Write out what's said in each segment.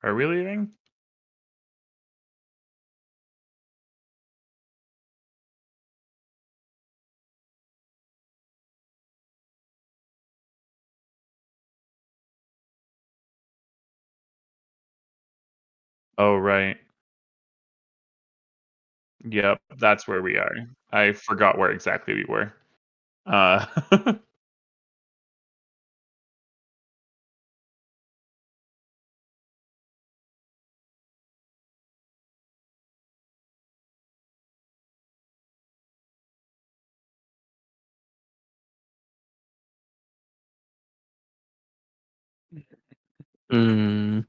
Are we leaving? Oh, right. Yep, that's where we are. I forgot where exactly we were. Uh, Mm.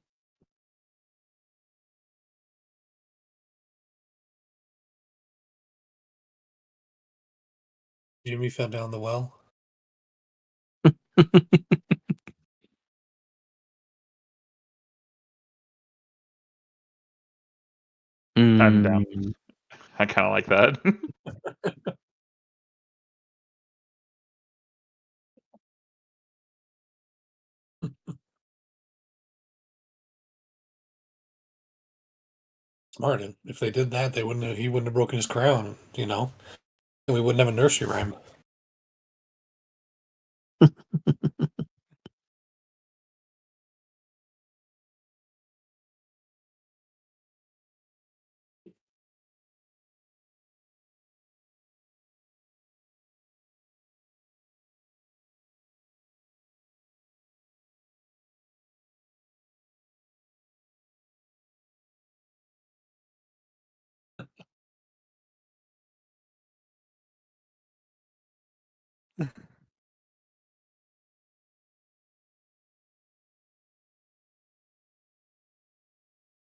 Jimmy fell down the well. I'm down. Mm. I kinda like that. Smart. If they did that, he wouldn't have broken his crown, and we wouldn't have a nursery rhyme.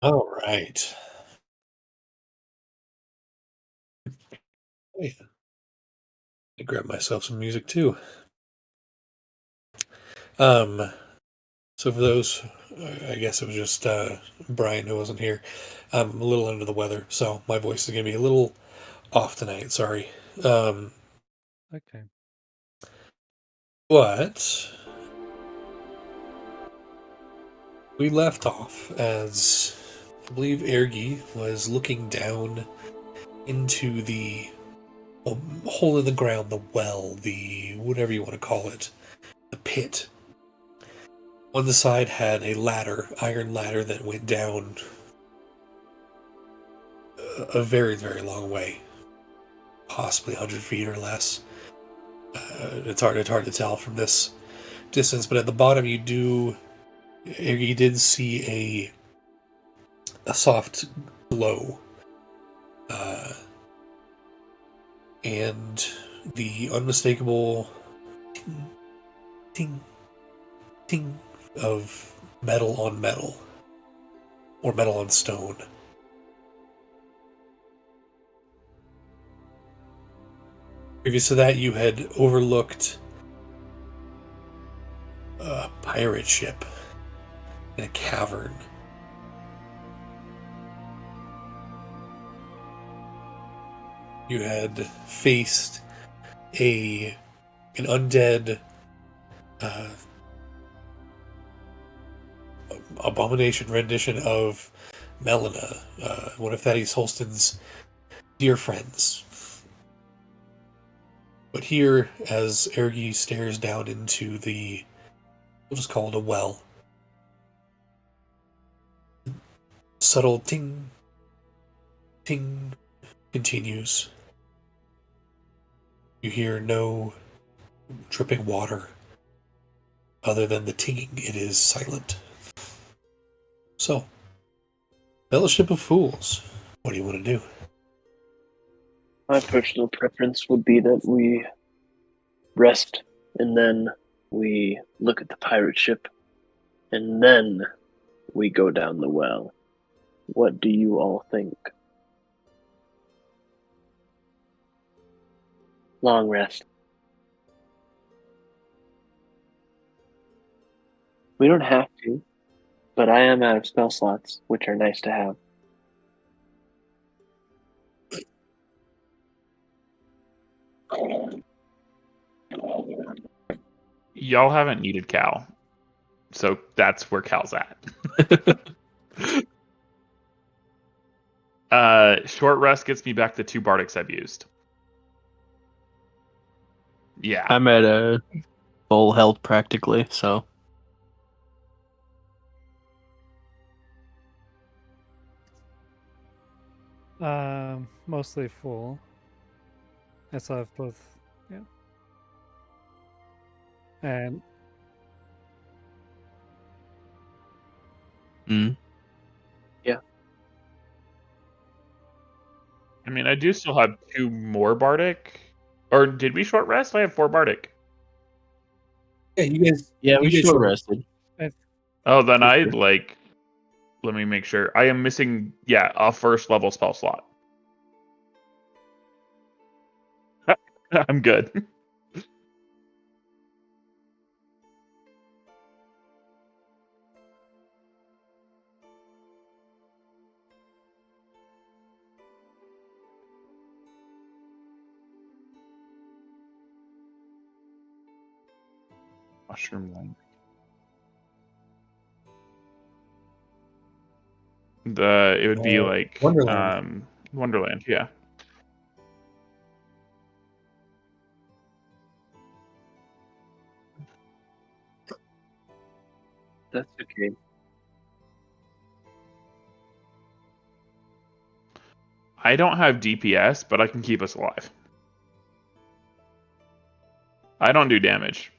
All right. Hey, I grabbed myself some music too. Um, so for those, I guess it was just Brian who wasn't here. I'm a little under the weather, so my voice is gonna be a little off tonight. Sorry. Um, Okay. but we left off as I believe Ergi was looking down into the hole in the ground, the well, the whatever you want to call it, the pit. On the side had a ladder, iron ladder that went down a very, very long way, possibly 100 feet or less. It's hard to tell from this distance, but at the bottom you did see a soft glow, uh, and the unmistakable ting, ting, ting of metal on metal, or metal on stone. Previous to that, you had overlooked a pirate ship in a cavern. You had faced a an undead uh, abomination rendition of Melina, one of Thaddeus Holston's dear friends. But here, as Ergi stares down into we'll just call it a well, subtle ting, ting continues. You hear no dripping water. Other than the tinging, it is silent. So, Fellowship of Fools, what do you want to do? My personal preference would be that we rest and then we look at the pirate ship and then we go down the well. What do you all think? Long rest. We don't have to, but I am out of spell slots, which are nice to have. Y'all haven't needed Cal, so that's where Cal's at. Short rest gets me back the 2 bardics I've used. Yeah. I'm at a full health practically, so Mostly full. I still have both. Yeah. And I mean, I do still have 2 more bardic. Or did we short rest? I have 4 bardic. Yeah, you guys. yeah, we you guys short were- rested. Oh, then For I sure. like. Let me make sure. I am missing, a first level spell slot. I'm good. Mushroom line. It would be like Wonderland. Wonderland, yeah. That's okay. I don't have DPS, but I can keep us alive. I don't do damage.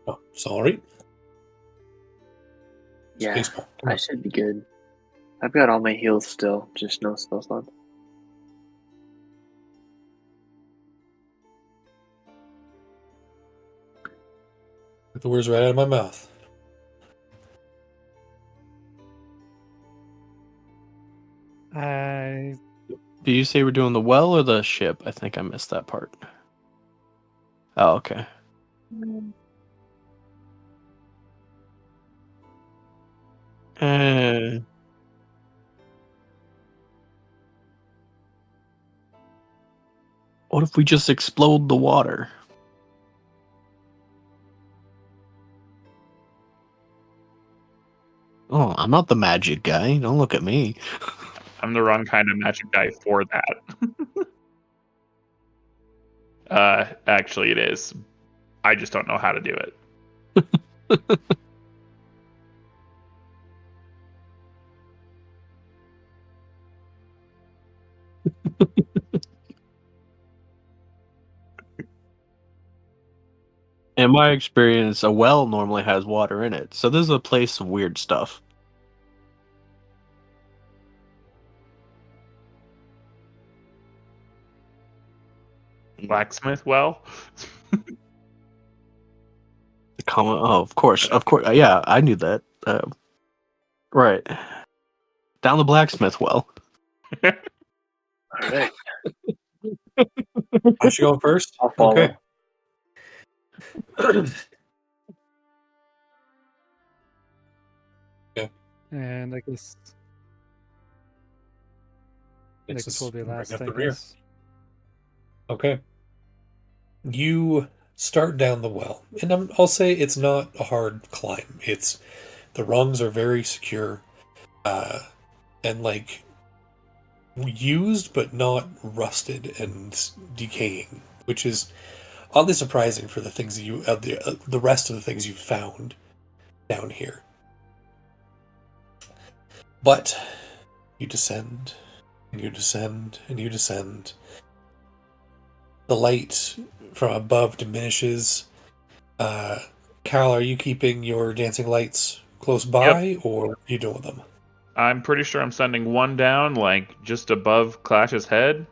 Oh, sorry. Yeah, Spacebar. Come I on. should be good. I've got all my heals still, just no spell slots. Get the words right out of my mouth. I Did you say we're doing the well or the ship? I think I missed that part. Oh, okay. Uh, what if we just explode the water? Oh, I'm not the magic guy. Don't look at me. I'm the wrong kind of magic guy for that. Actually, it is. I just don't know how to do it. In my experience, a well normally has water in it, so this is a place of weird stuff. Blacksmith well? Oh, of course, yeah, I knew that. Right, down the blacksmith well. All right, I should go first. I'll follow. Okay. and I guess It's Nicholas will be just right last. up I the rear. guess. Okay. You start down the well, and I'll say it's not a hard climb. It's the rungs are very secure, and like used but not rusted and decaying, which is oddly surprising for the things that the rest of the things you've found down here. But you descend, and you descend, and you descend. The light from above diminishes. Carol, are you keeping your dancing lights close by, or are you doing them? I'm pretty sure I'm sending one down, like, just above Clash's head.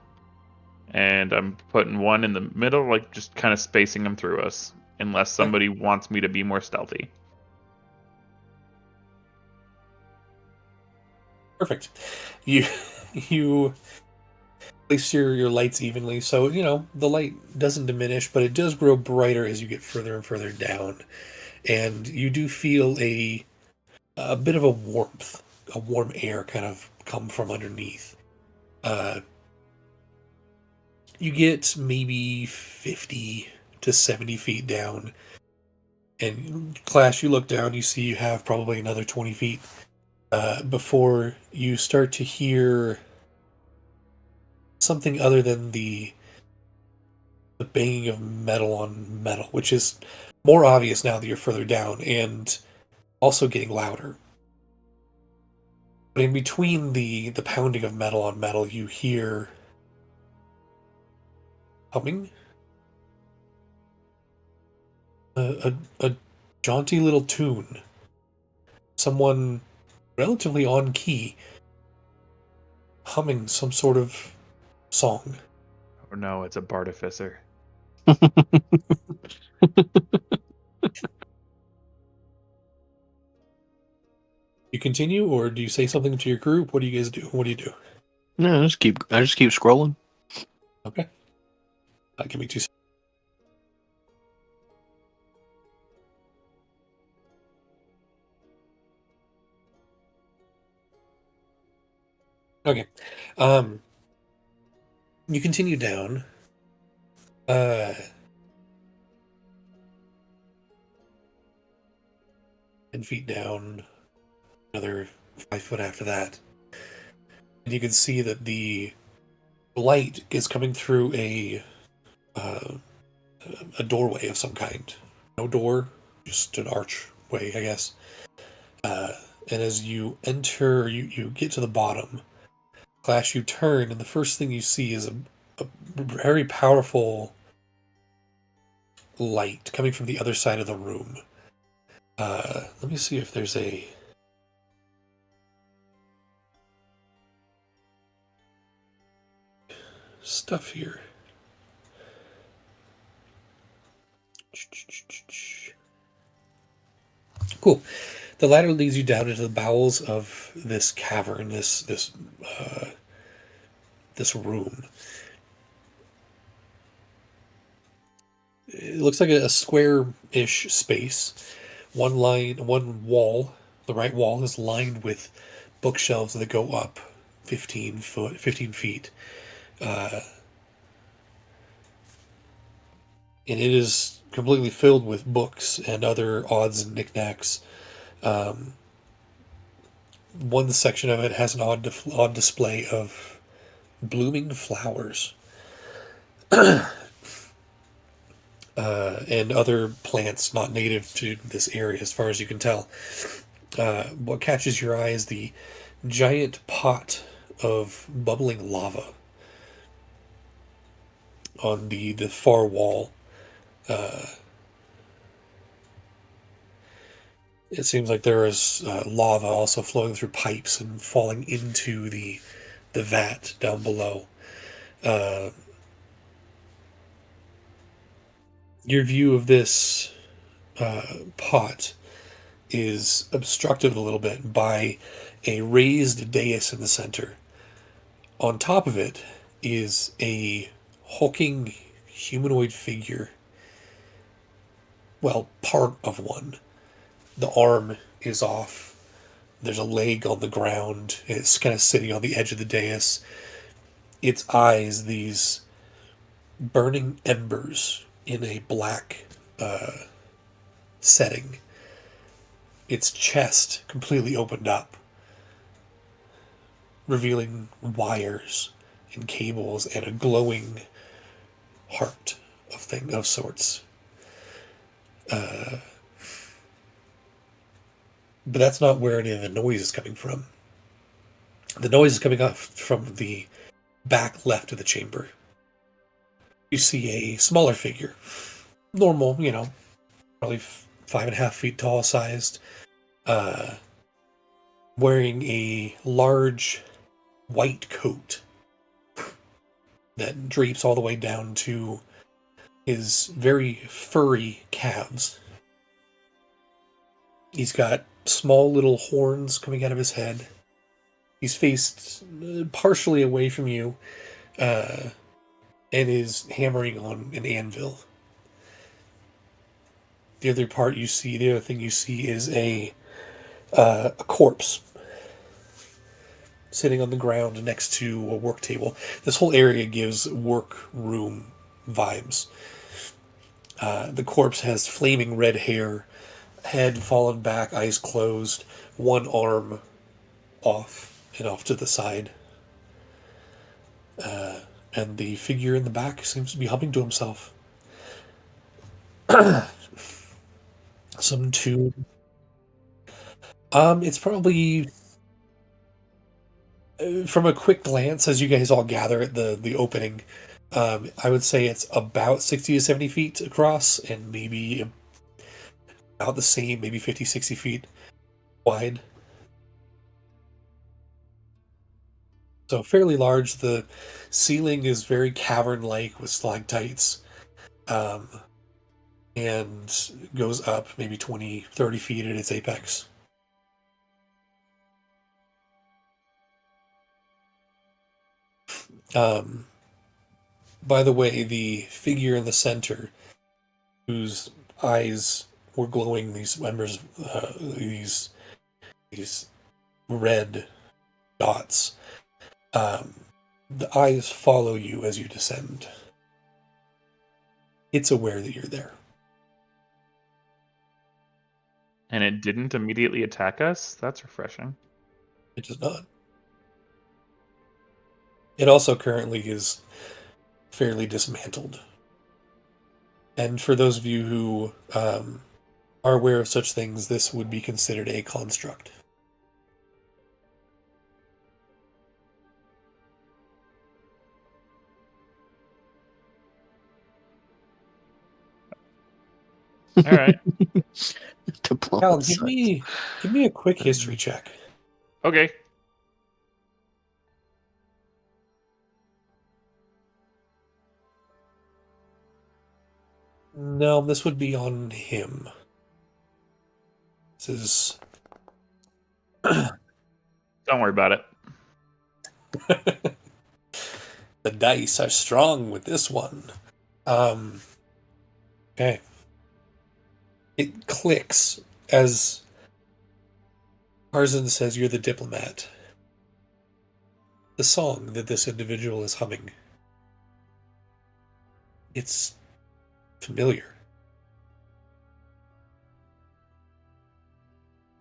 And I'm putting one in the middle, like, just kind of spacing them through us. Unless somebody wants me to be more stealthy. Perfect. You place your lights evenly, so the light doesn't diminish, but it does grow brighter as you get further and further down, and you do feel a bit of a warm air kind of come from underneath. You get maybe 50 to 70 feet down, and Clash, you look down, you see you have probably another 20 feet before you start to hear something other than the banging of metal on metal, which is more obvious now that you're further down and also getting louder. But in between the pounding of metal on metal, you hear humming. A jaunty little tune. Someone relatively on key humming some sort of song. Oh no, it's a bartificer. You continue, or do you say something to your group? What do you guys do? What do you do? No, I just keep scrolling. Okay. Give me 2 seconds. Okay. You continue down. 10 feet down, another 5 foot after that. And you can see that the light is coming through a doorway of some kind. No door, just an archway, I guess. And as you enter, you get to the bottom. Clash, you turn, and the first thing you see is a very powerful light coming from the other side of the room. Let me see if there's a stuff here. Cool. The ladder leads you down into the bowels of this cavern, this room. It looks like a square-ish space. One wall, the right wall is lined with bookshelves that go up 15 feet. And it is completely filled with books and other odds and knickknacks. One section of it has an odd display of blooming flowers and other plants not native to this area, as far as you can tell. What catches your eye is the giant pot of bubbling lava on the far wall. It seems like there is lava also flowing through pipes and falling into the vat down below. Your view of this pot is obstructed a little bit by a raised dais in the center. On top of it is a hulking humanoid figure. Well, part of one. The arm is off. There's a leg on the ground. It's kind of sitting on the edge of the dais. Its eyes, these burning embers in a black setting. Its chest completely opened up, revealing wires and cables and a glowing heart of sorts. But that's not where any of the noise is coming from. The noise is coming off from the back left of the chamber. You see a smaller figure. Normal, probably 5.5 feet tall sized. Wearing a large white coat that drapes all the way down to his very furry calves. He's got small little horns coming out of his head. He's faced partially away from you, and is hammering on an anvil. The other thing you see is a corpse sitting on the ground next to a work table. This whole area gives workroom vibes. The corpse has flaming red hair, head fallen back, eyes closed, one arm off and off to the side. And the figure in the back seems to be humming to himself. Some tune. It's probably from a quick glance as you guys all gather at the opening. I would say it's about 60 to 70 feet across and maybe about the same, maybe 50, 60 feet wide. So fairly large. The ceiling is very cavern-like with stalactites. And goes up maybe 20, 30 feet at its apex. By the way, the figure in the center, whose eyes were glowing these members, these red dots, the eyes follow you as you descend. It's aware that you're there. And it didn't immediately attack us? That's refreshing. It does not. It also currently is fairly dismantled. And for those of you who are aware of such things, this would be considered a construct. All right. Cal, give me a quick history check. Okay. No, this would be on him. This is Don't worry about it. the dice are strong with this one. Okay. It clicks as Tarzan says you're the diplomat. The song that this individual is humming. It's familiar.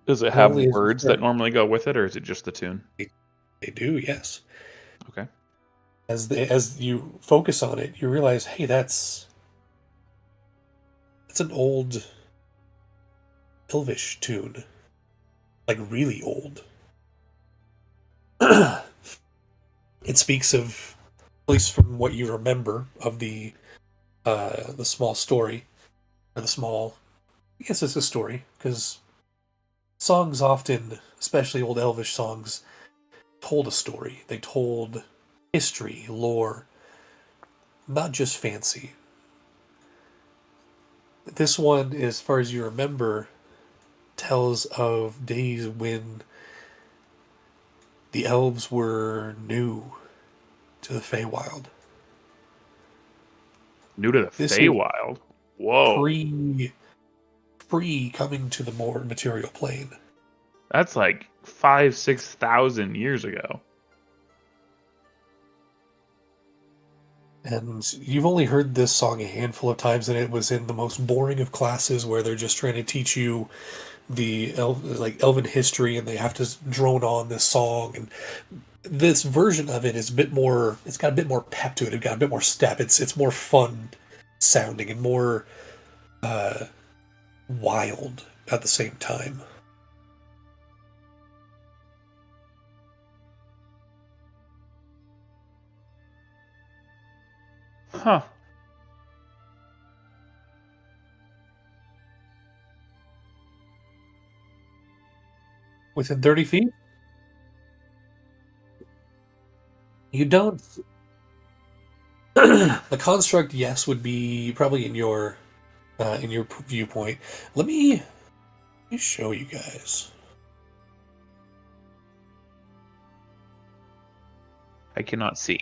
Does it Not have only is it words that normally go with it, or is it just the tune? They do, yes. Okay. As you focus on it, you realize, hey, that's an old Elvish tune. Like really old. It speaks of, at least from what you remember of the small story, or the small, I guess it's a story, because songs often, especially old Elvish songs, told a story. They told history, lore, not just fancy. This one, as far as you remember, tells of days when the elves were new to the Feywild. New to the This is Feywild. Whoa. pre coming to the more material plane. That's like 5,000-6,000 years ago. And you've only heard this song a handful of times, and it was in the most boring of classes where they're just trying to teach you the elven history, and they have to drone on this song. And this version of it is a bit more. It's got a bit more pep to it. It's got a bit more step. It's more fun sounding and more wild at the same time. Huh. Within 30 feet? You don't. The construct, yes, would be probably in your viewpoint. Let me show you guys. I cannot see.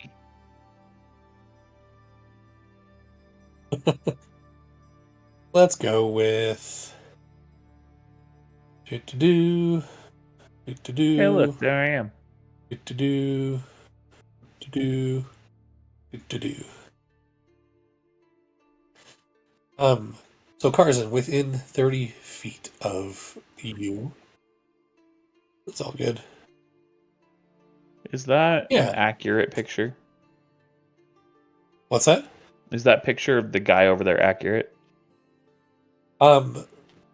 Let's go with do-do-do, do-do-do, Hey, look, there I am. do-do-do, do-do-do, do-do-do. So Carson, within 30 feet of you. That's all good. Is that an Yeah. accurate picture? What's that? Is that picture of the guy over there accurate?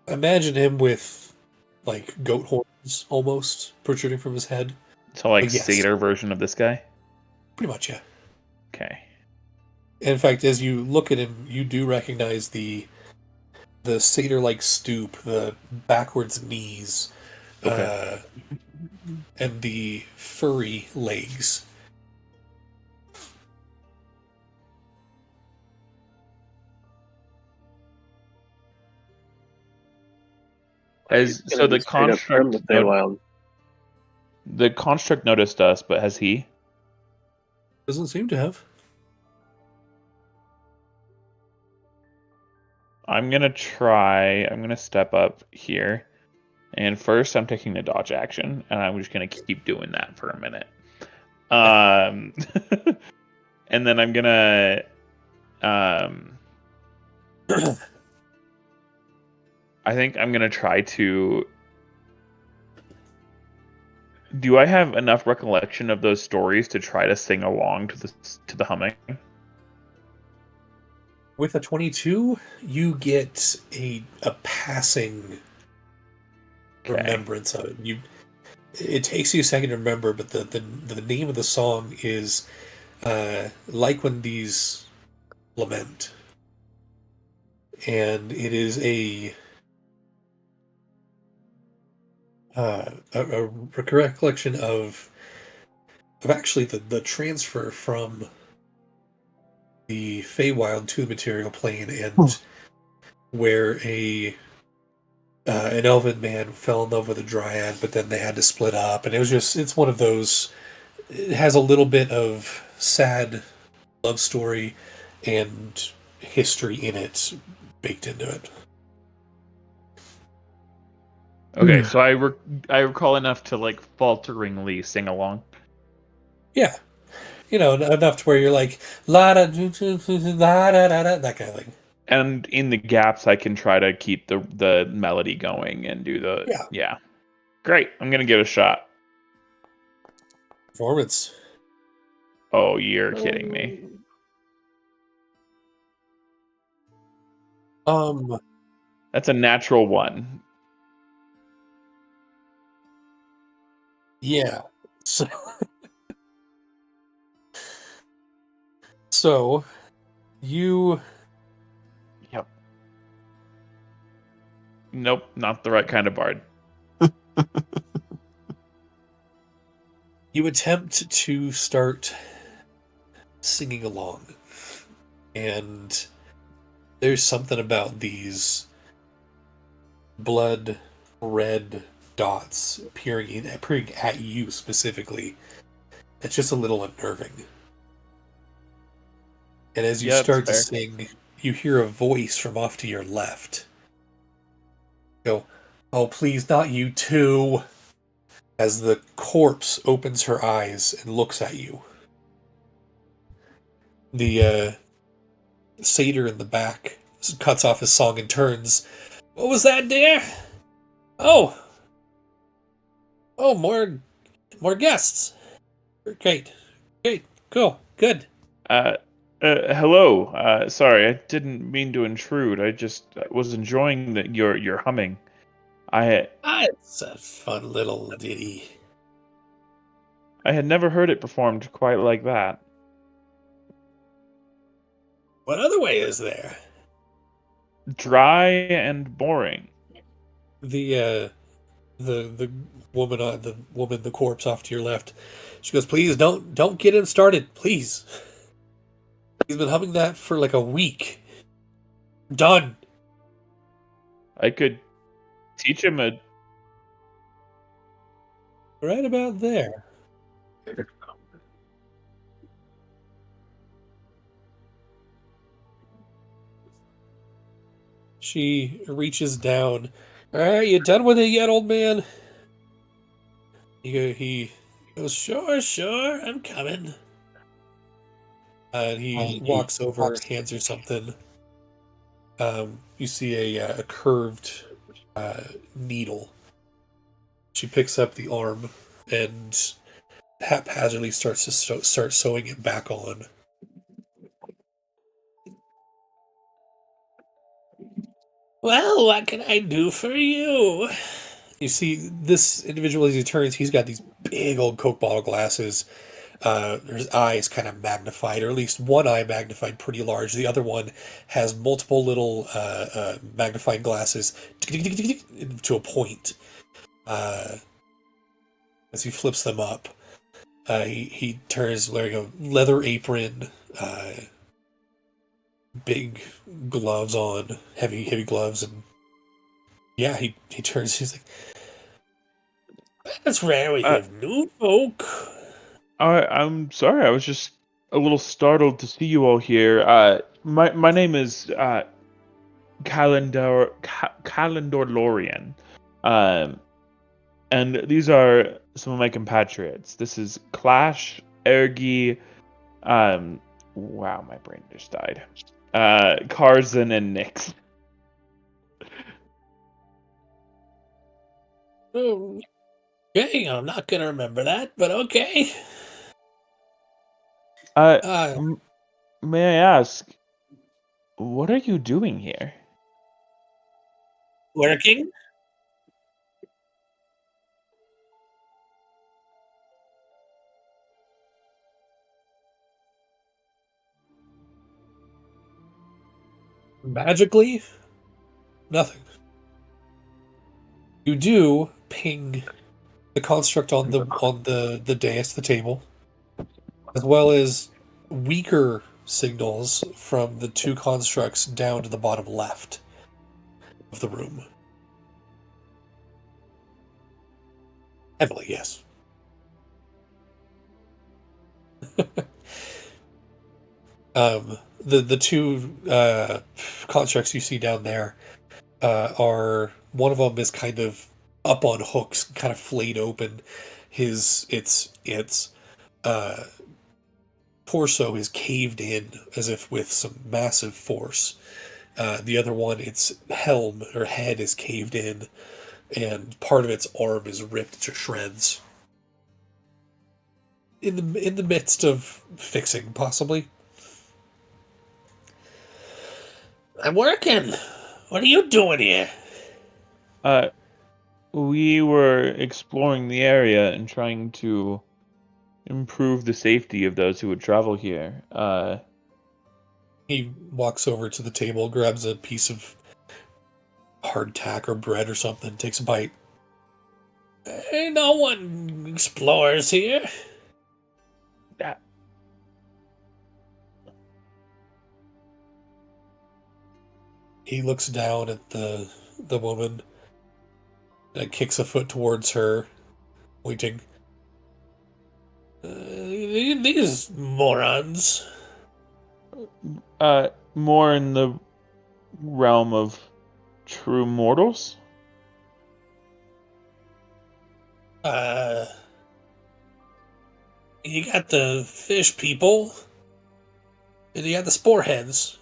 Imagine him with like goat horns almost protruding from his head. So like But yes, satyr version of this guy? pretty much, yeah. Okay. In fact, as you look at him, you do recognize the satyr-like stoop, the backwards knees, Okay. and the furry legs. As He's so gonna the be straight up from the Feywild. the construct noticed us, but has he? Doesn't seem to have. I'm gonna step up here. And first I'm taking the dodge action, and I'm just gonna keep doing that for a minute. And then I'm gonna I think I'm gonna try to. Do I have enough recollection of those stories to try to sing along to the humming? With a 22, you get a passing Okay. remembrance of it. It takes you a second to remember, but the name of the song is Like When These Lament. And it is a recollection of actually the transfer from the Feywild to the material plane, and where an elven man fell in love with a dryad, but then they had to split up, and it's one of those. It has a little bit of sad love story and history in it baked into it. Okay, so I recall enough to like falteringly sing along. Yeah, enough to where you're like la da la da da da, that kind of thing. And in the gaps, I can try to keep the melody going and do the Yeah. Great, I'm gonna give it a shot. Performance. Oh, you're kidding me. That's a natural one. Yeah. So you. Yep. Nope, not the right kind of bard. You attempt to start singing along, and there's something about these blood red dots appearing at you specifically. It's just a little unnerving. And as you Yeah, that's start to fair. sing, you hear a voice from off to your left. Go, oh please, not you too. As the corpse opens her eyes and looks at you. The satyr in the back cuts off his song and turns. What was that, dear? Oh, more guests. Great, cool, good. Hello. Sorry, I didn't mean to intrude. I just was enjoying your humming. It's a fun little ditty. I had never heard it performed quite like that. What other way is there? Dry and boring. The woman, the corpse off to your left. She goes, please don't get him started, please. He's been humming that for like a week. Done. I could teach him a. Right about there. She reaches down. All right, you done with it yet, old man? He goes, sure, I'm coming. And he walks over, hands her something. You see a curved needle. She picks up the arm and haphazardly starts to start sewing it back on. Well, what can I do for you? You see, this individual, as he turns, he's got these big old Coke bottle glasses. His eyes kind of magnified, or at least one eye magnified pretty large. The other one has multiple little magnifying glasses to a point. As he flips them up, he turns wearing a leather apron, big gloves on, heavy gloves, and yeah, he turns. He's like, "That's rare we have new folk." I'm sorry. I was just a little startled to see you all here. My name is Calendor Lorian. And these are some of my compatriots. This is Clash, Ergi, wow, my brain just died. Karzan and Nyx. Oh, okay, I'm not gonna remember that, but okay. Uh, May I ask, what are you doing here? Working? Magically? Nothing. You do ping the construct on the dais, the table, as well as weaker signals from the two constructs down to the bottom left of the room. Heavily, yes. The two constructs you see down there are, one of them is kind of up on hooks, kind of flayed open. Its torso is caved in as if with some massive force. The other one, its helm or head is caved in, and part of its arm is ripped to shreds. In the midst of fixing, possibly. I'm working. What are you doing here? We were exploring the area and trying to improve the safety of those who would travel here. He walks over to the table, grabs a piece of hardtack or bread or something, takes a bite. Hey, no one explores here. That, He looks down at the woman and kicks a foot towards her, pointing. These morons. more in the realm of true mortals? You got the fish people, and you got the spore heads.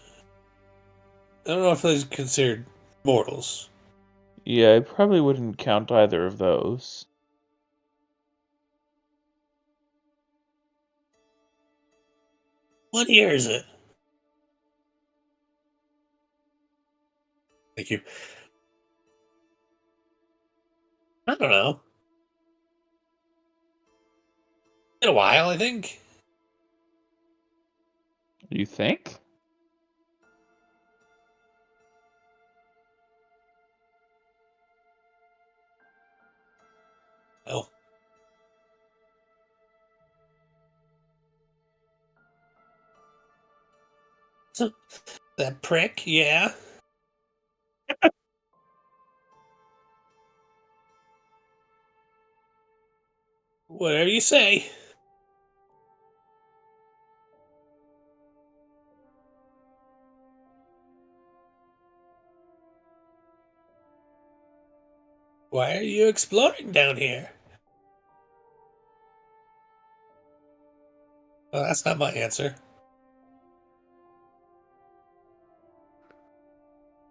I don't know if those are considered mortals. Yeah, I probably wouldn't count either of those. What year is it? Thank you. I don't know. In a while, I think. You think? Oh. So, that prick, yeah. Whatever you say. Why are you exploring down here? Well, that's not my answer.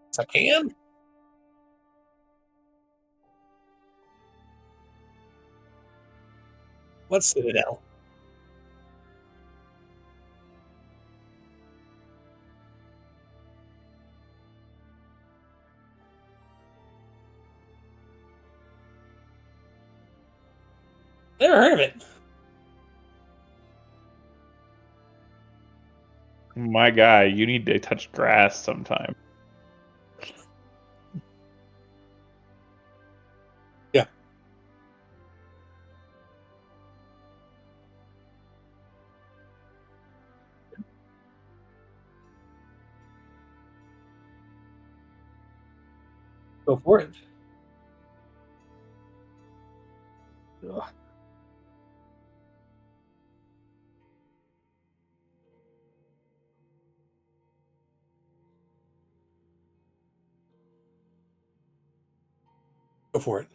Yes, I can. What citadel? Never heard of it. My guy, you need to touch grass sometime. Yeah. Go for it. Ugh. Go for it.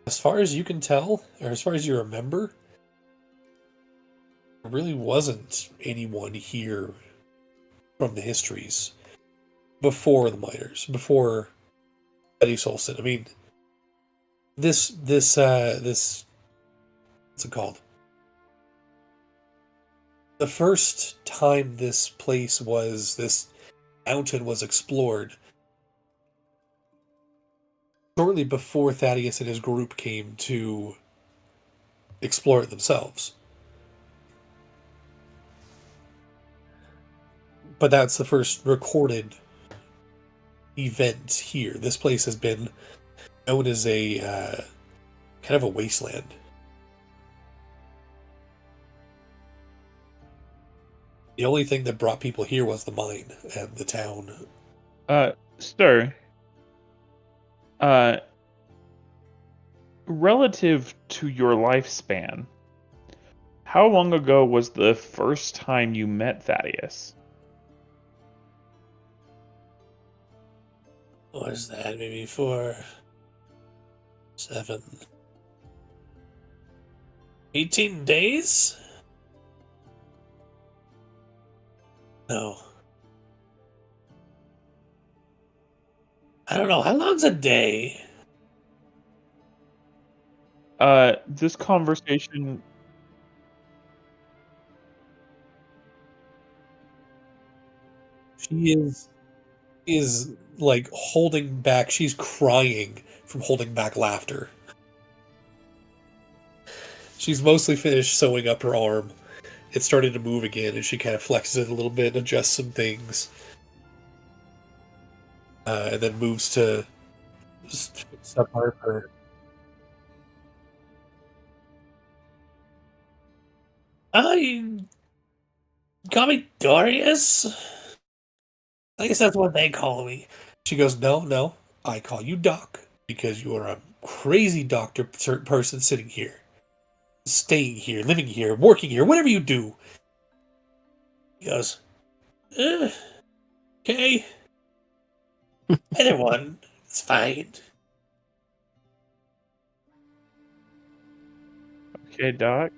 As far as you can tell, or as far as you remember, there really wasn't anyone here from the histories before the miners, before Eddie Solson. I mean, this what's it called? The first time this mountain was explored, shortly before Thaddeus and his group came to explore it themselves. But that's the first recorded event here. This place has been known as a kind of a wasteland. The only thing that brought people here was the mine and the town. Sir, relative to your lifespan, how long ago was the first time you met Thaddeus? What is that? Maybe 4, 7, 18 days? No. I don't know. How long's a day? This conversation. She is like holding back. She's crying from holding back laughter. She's mostly finished sewing up her arm. It started to move again, and she kind of flexes it a little bit and adjusts some things. And then moves to just fix up her. I call me Darius. I guess that's what they call me. She goes, no, I call you Doc because you are a crazy doctor person sitting here, staying here, living here, working here, whatever you do. He goes, okay, either one, it's fine. Okay, Doc.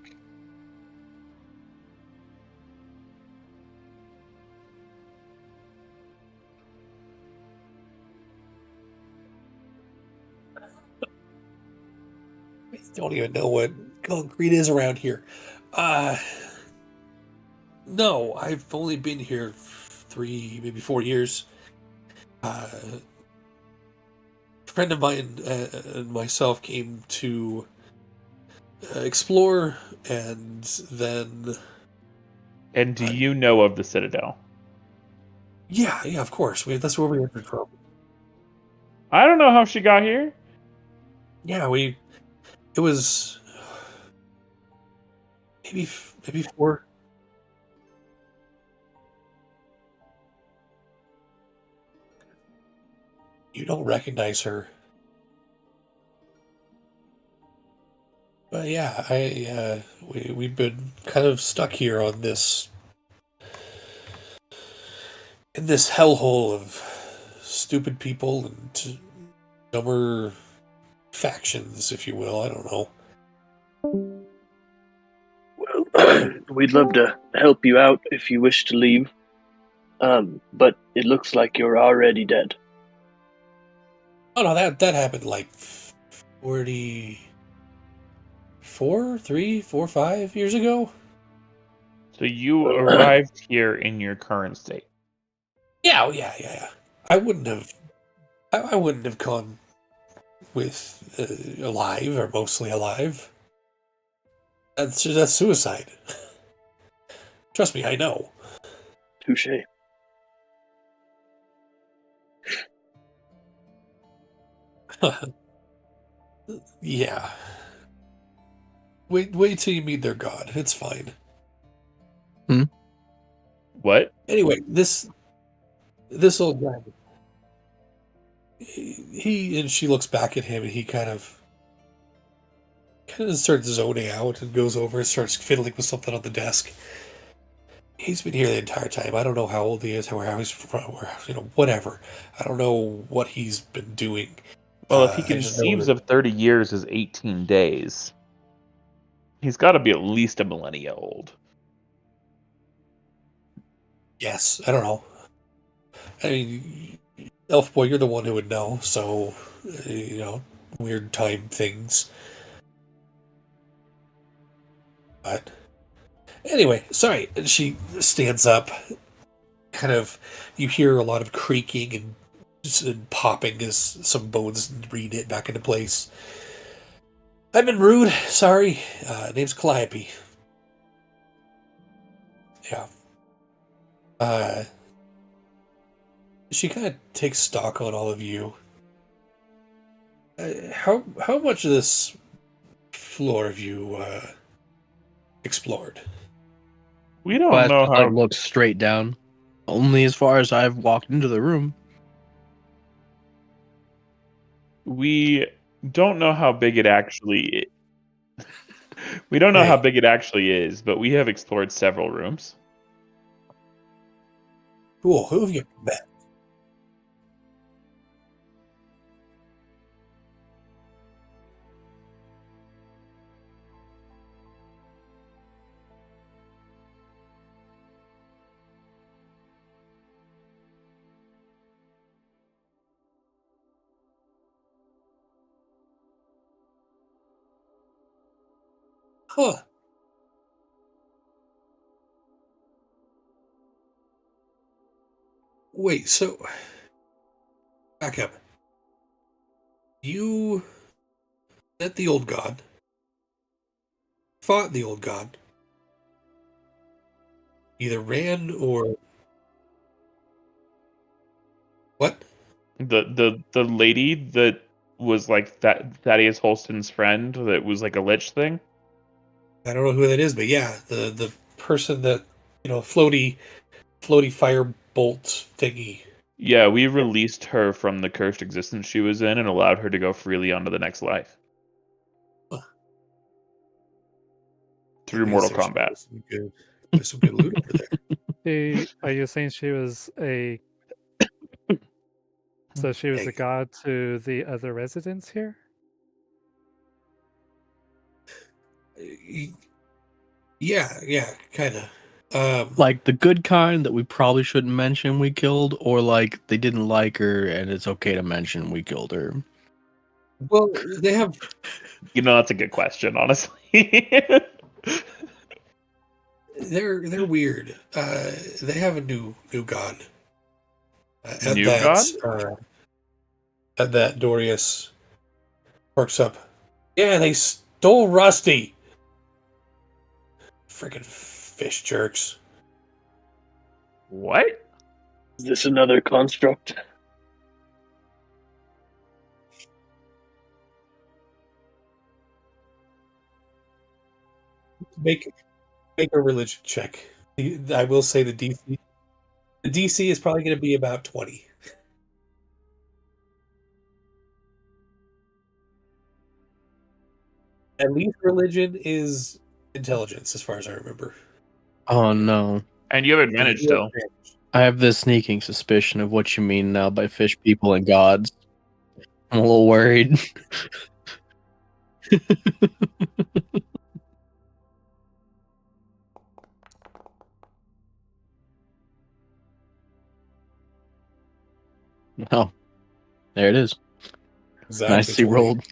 I don't even know what concrete is around here. No, I've only been here 3, maybe 4 years. A friend of mine and myself came to explore, and then And do you know of the Citadel? Yeah, of course. That's where we entered from. I don't know how she got here. Yeah, it was maybe 4. You don't recognize her. But yeah, we've been kind of stuck here on this in this hellhole of stupid people and dumber factions, if you will. I don't know. Well, we'd love to help you out if you wish to leave. But it looks like you're already dead. Oh no, that happened like 44, 3, 4, 5 years ago. So you arrived here in your current state. Yeah, yeah. I wouldn't have. I wouldn't have gone with alive or mostly alive. That's suicide. Trust me, I know. Touche. Yeah. Wait till you meet their god. It's fine. What? Anyway, this old guy. He and she looks back at him, and he kind of starts zoning out and goes over and starts fiddling with something on the desk. He's been here the entire time. I don't know how old he is, how he's from, whatever. I don't know what he's been doing. Well, if he I just know conceives that, of 30 years as 18 days, he's got to be at least a millennia old. yes, I don't know. I mean, Elf Boy, you're the one who would know, so, weird time things. But, anyway, sorry. And she stands up, kind of, you hear a lot of creaking and popping as some bones read it back into place. I've been rude, sorry. Name's Calliope. Yeah. She kind of takes stock on all of you. How much of this floor have you explored? We don't But know just, like how. look straight down. Only as far as I've walked into the room. We don't know how big it actually. We don't know how Hey, big it actually is, but we have explored several rooms. cool. Who have you met? Huh. Wait, so back up. You met the old god, fought the old god, either ran or what? The lady that was like that Thaddeus Holston's friend that was like a lich thing. I don't know who that is, but yeah, the person that floaty fire bolt thingy. Yeah, we released her from the cursed existence she was in and allowed her to go freely onto the next life Huh. That through means Mortal there's Kombat. there's some good loot over there. Are you saying she was so she was a Hey, god to the other residents here? yeah, kind of. Like the good kind that we probably shouldn't mention we killed, or like they didn't like her and it's okay to mention we killed her. Well, they have That's a good question, honestly. they're weird. They have a new god. At New God? that Dorius perks up. Yeah, they stole Rusty. Freaking fish jerks. What? Is this another construct? Make a religion check. I will say the DC is probably going to be about 20. At least religion is intelligence, as far as I remember. Oh no. And you have advantage You have still. advantage. I have this sneaking suspicion of what you mean now by fish people and gods. I'm a little worried. Oh, there it is. Exactly Nicely 20. rolled.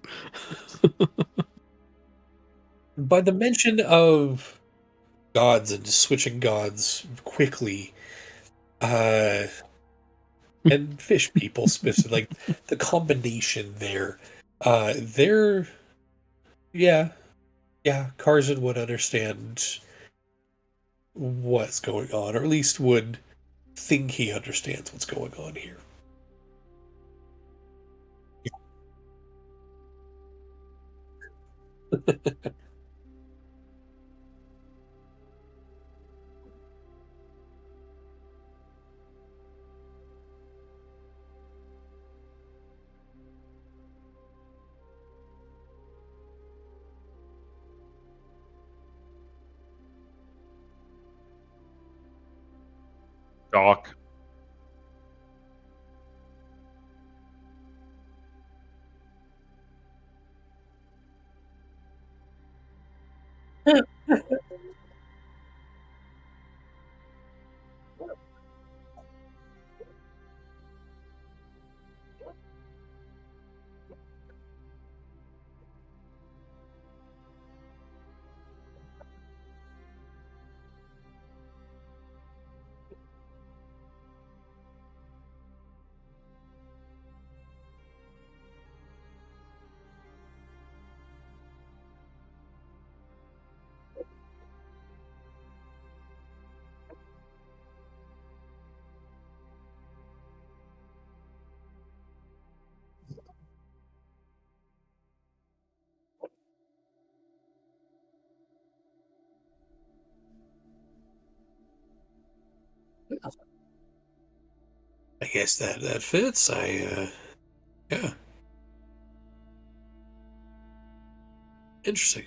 By the mention of gods and switching gods quickly, and fish people specifically, like the combination there, they're yeah, Karzan would understand what's going on, or at least would think he understands what's going on here. Doc. I guess that fits. Yeah, interesting.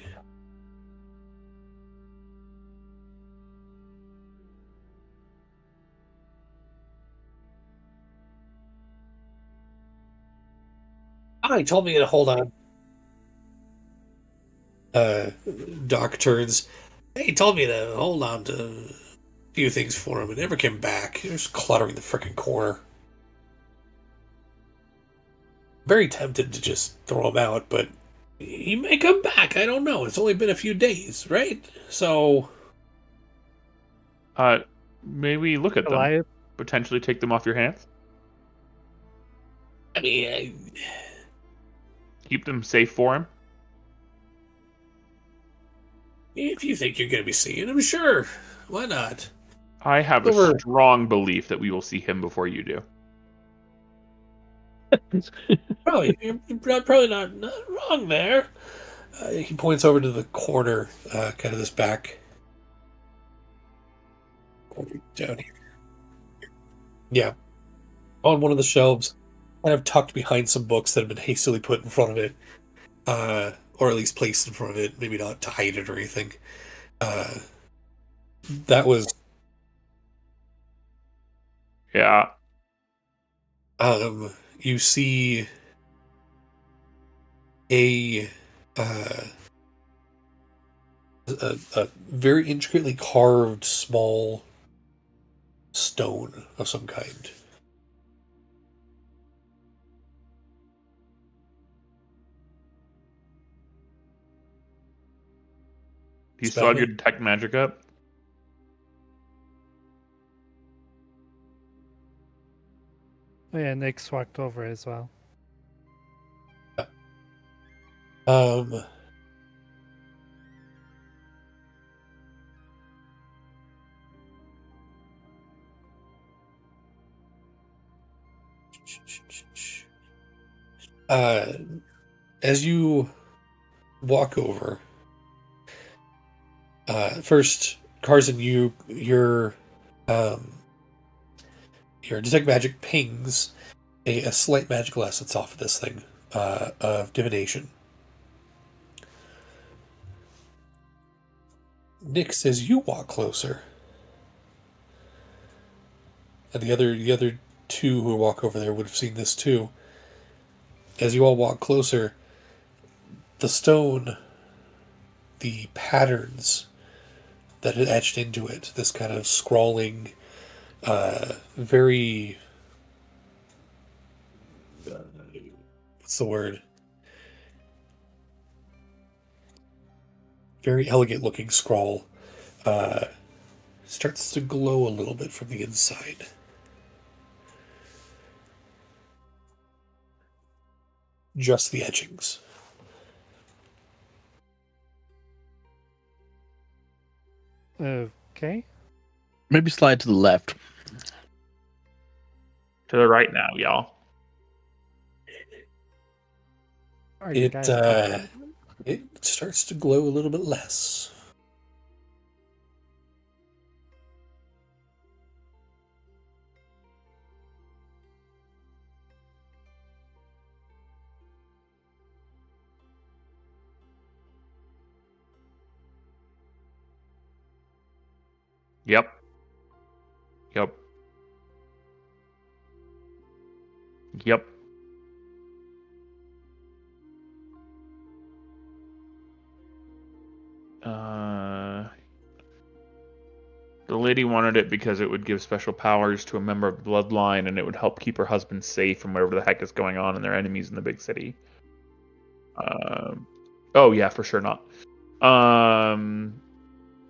He told me to hold on. Uh, Doc turns. He told me to hold on to a few things for him and never came back. He was cluttering the frickin' corner. Very tempted to just throw him out, but he may come back. I don't know. It's only been a few days, right? So, Maybe look at them. Goliath. Potentially take them off your hands. I mean, Keep them safe for him. if you think you're going to be seeing him, sure. Why not? I have a Over. strong belief that we will see him before you do. Probably not wrong there. He points over to the corner, kind of this back corner down here. Yeah, on one of the shelves, kind of tucked behind some books that have been hastily put in front of it, or at least placed in front of it. Maybe not to hide it or anything. Uh, that was Yeah. you see a uh, a very intricately carved small stone of some kind. You still have Spell your me. detect magic up? Oh, yeah, Nick's walked over as well. Um, As you walk over, first, Carson, um, your detect magic pings a slight magical essence off of this thing of divination. Nix, as you walk closer, and the other two who walk over there would have seen this too. As you all walk closer, the stone, the patterns that had etched into it, this kind of scrawling, very what's the word? Very elegant looking scrawl starts to glow a little bit from the inside. Just the etchings. Okay. Maybe slide to the left. To the right now, y'all. Are you It guys coming? it starts to glow a little bit less. Yep. Yep. Yep. The lady wanted it because it would give special powers to a member of the bloodline, and it would help keep her husband safe from whatever the heck is going on and their enemies in the big city. Oh yeah, for sure not.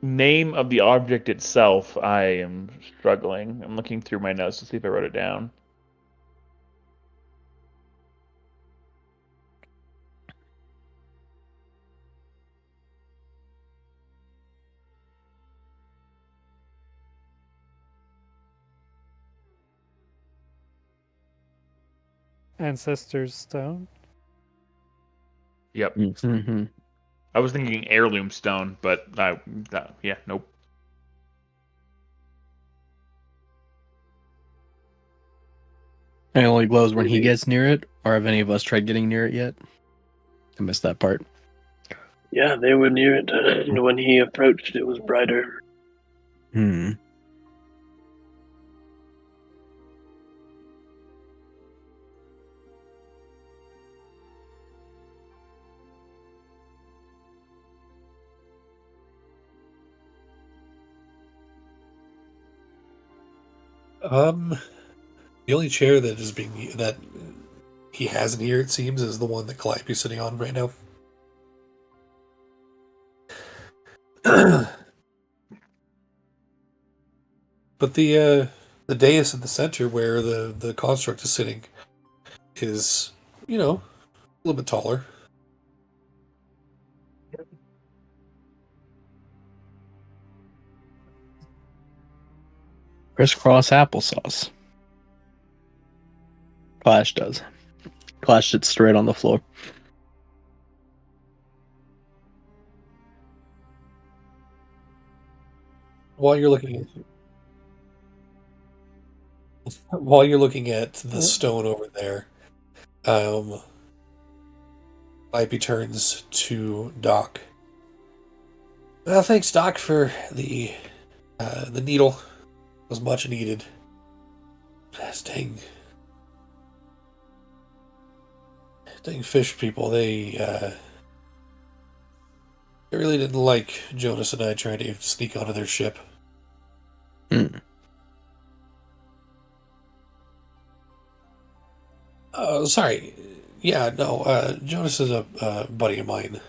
Name of the object itself, I am struggling. I'm looking through my notes to see if I wrote it down. Ancestor's Stone? Yep. Mm-hmm. I was thinking heirloom stone, but yeah, nope. It only glows when he Maybe. gets near it, or have any of us tried getting near it yet? I missed that part. Yeah, they were near it, and when he approached, it was brighter. Hmm. The only chair that he has in here, it seems, is the one that Calliope's sitting on right now. But the dais in the center where the construct is sitting is, a little bit taller. Crisscross applesauce. Clash does. Clash sits straight on the floor. While you're looking at the stone over there, Calliope turns to Doc. Well, thanks, Doc, for the needle. It was much needed. Dang fish people, they really didn't like Jonas and I trying to sneak onto their ship. Hmm. Sorry. Yeah, no, Jonas is a buddy of mine.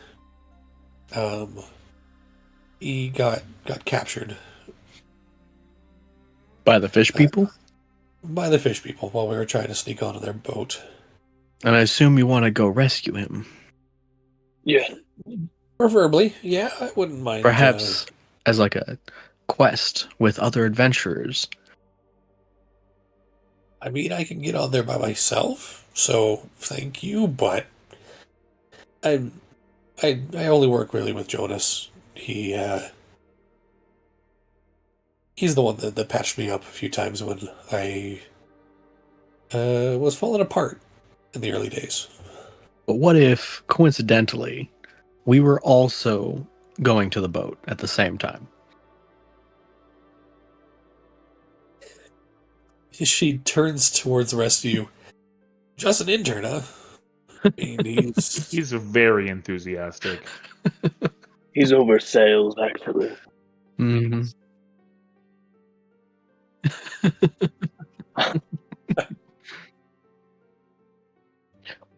He got captured By the fish people? by the fish people while we were trying to sneak onto their boat. And I assume you want to go rescue him. Yeah, Preferably, yeah, I wouldn't mind. Perhaps as like a quest with other adventurers. I mean, I can get on there by myself, so thank you, but I I only work really with Jonas. He's the one that patched me up a few times when I was falling apart in the early days. But what if, coincidentally, we were also going to the boat at the same time? She turns towards the rest of you. Just an intern, huh? I mean, He's very enthusiastic. He's over sales, actually. Mm-hmm.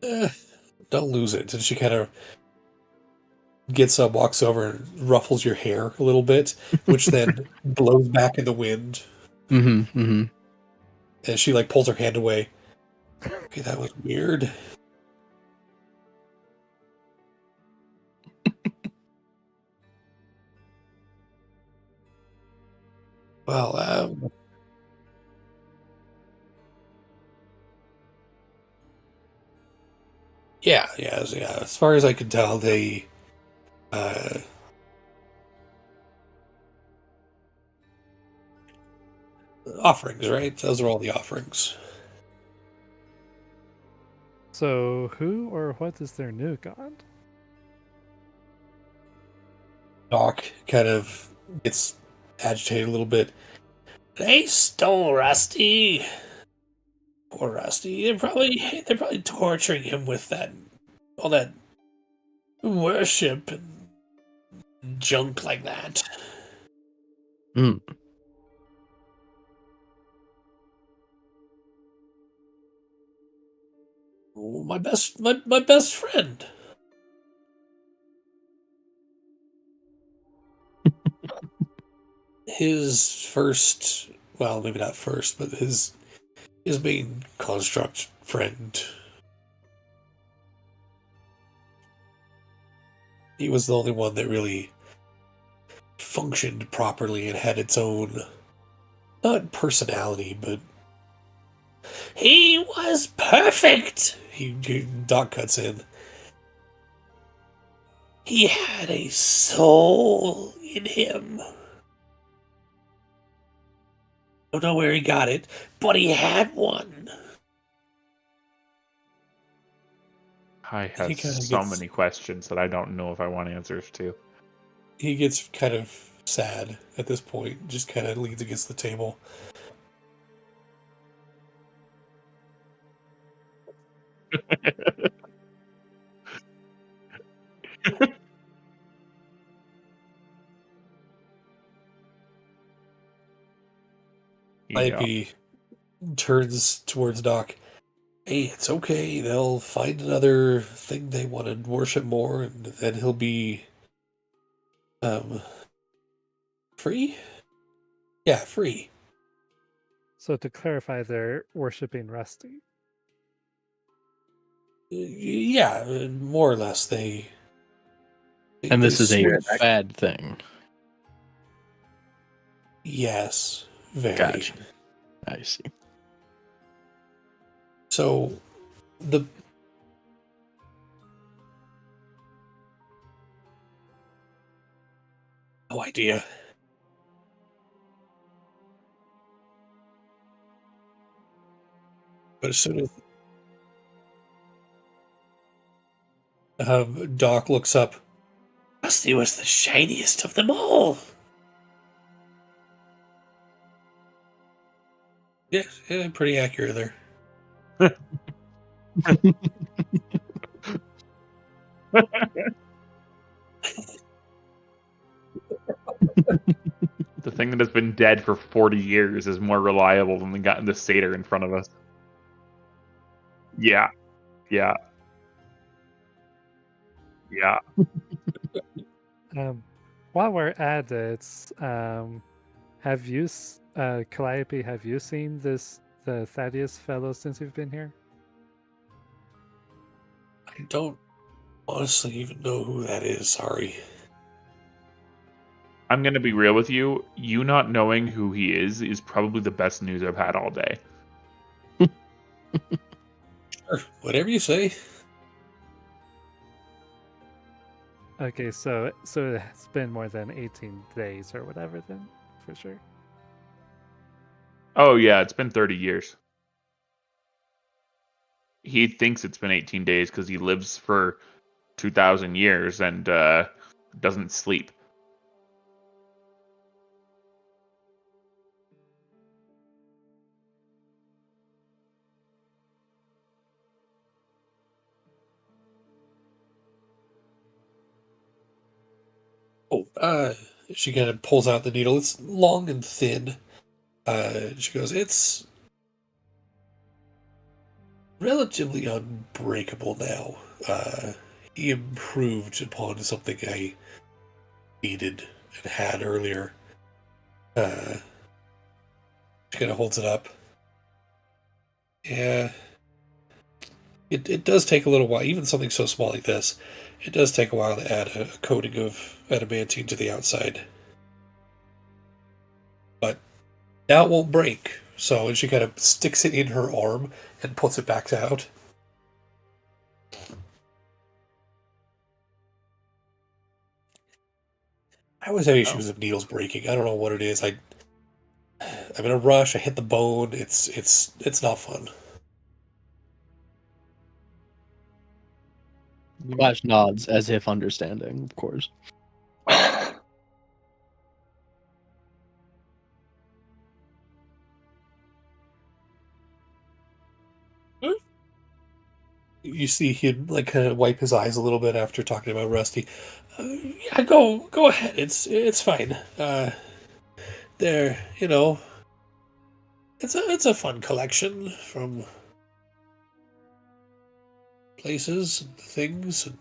eh, don't lose it. And she kind of gets up, walks over, and ruffles your hair a little bit, which then blows back in the wind. Mm-hmm. Mm-hmm. And she like pulls her hand away. Okay, that was weird. Well, yeah. As far as I can tell, they uh, offerings, right? Those are all the offerings. So, who or what is their new god? Doc kind of gets agitated a little bit. They stole Rusty. Poor Rusty. They're probably torturing him with all that worship and junk like that. Mm. Oh, my best friend. His first, well, maybe not first, but his main construct friend. He was the only one that really functioned properly and had its own, not personality, but he was perfect. Doc cuts in. He had a soul in him. Don't know where he got it, but he had one. I He have kind of so gets many questions that I don't know if I want answers to. he gets kind of sad at this point. Just kind of leans against the table. Yeah. Ivy turns towards Doc. Hey, it's okay. They'll find another thing they want to worship more, and then he'll be um free. Yeah, free. So, to clarify, they're worshipping Rusty. Yeah, more or less. And They this is a Yeah, switch. bad thing. Yes, very. Gotcha. I see. So the no idea. But as soon as Doc looks up, Rusty was the shiniest of them all. Yeah, pretty accurate there. The thing that has been dead for 40 years is more reliable than the satyr in front of us. Yeah, yeah, yeah. While we're at it, Calliope, have you seen the Thaddeus fellow since you've been here? I don't honestly even know who that is. Sorry. I'm gonna be real with you. You not knowing who he is probably the best news I've had all day. Sure, whatever you say. Okay, so it's been more than 18 days or whatever then, for sure. Oh yeah, it's been 30 years. He thinks it's been 18 days because he lives for 2,000 years and doesn't sleep. Oh, she kind of pulls out the needle. It's long and thin. She goes, it's relatively unbreakable now. He improved upon something I needed and had earlier. She kind of holds it up. Yeah, it does take a little while, even something so small like this. It does take a while to add a coating of adamantine to the outside. But now it won't break. So she kind of sticks it in her arm and puts it back out. I always have issues with needles breaking. I don't know what it is. I'm in a rush. I hit the bone. It's not fun. Flash nods as if understanding, of course. You see him like kind of wipe his eyes a little bit after talking about Rusty. Yeah, go ahead. It's fine. There, it's a fun collection from places and things and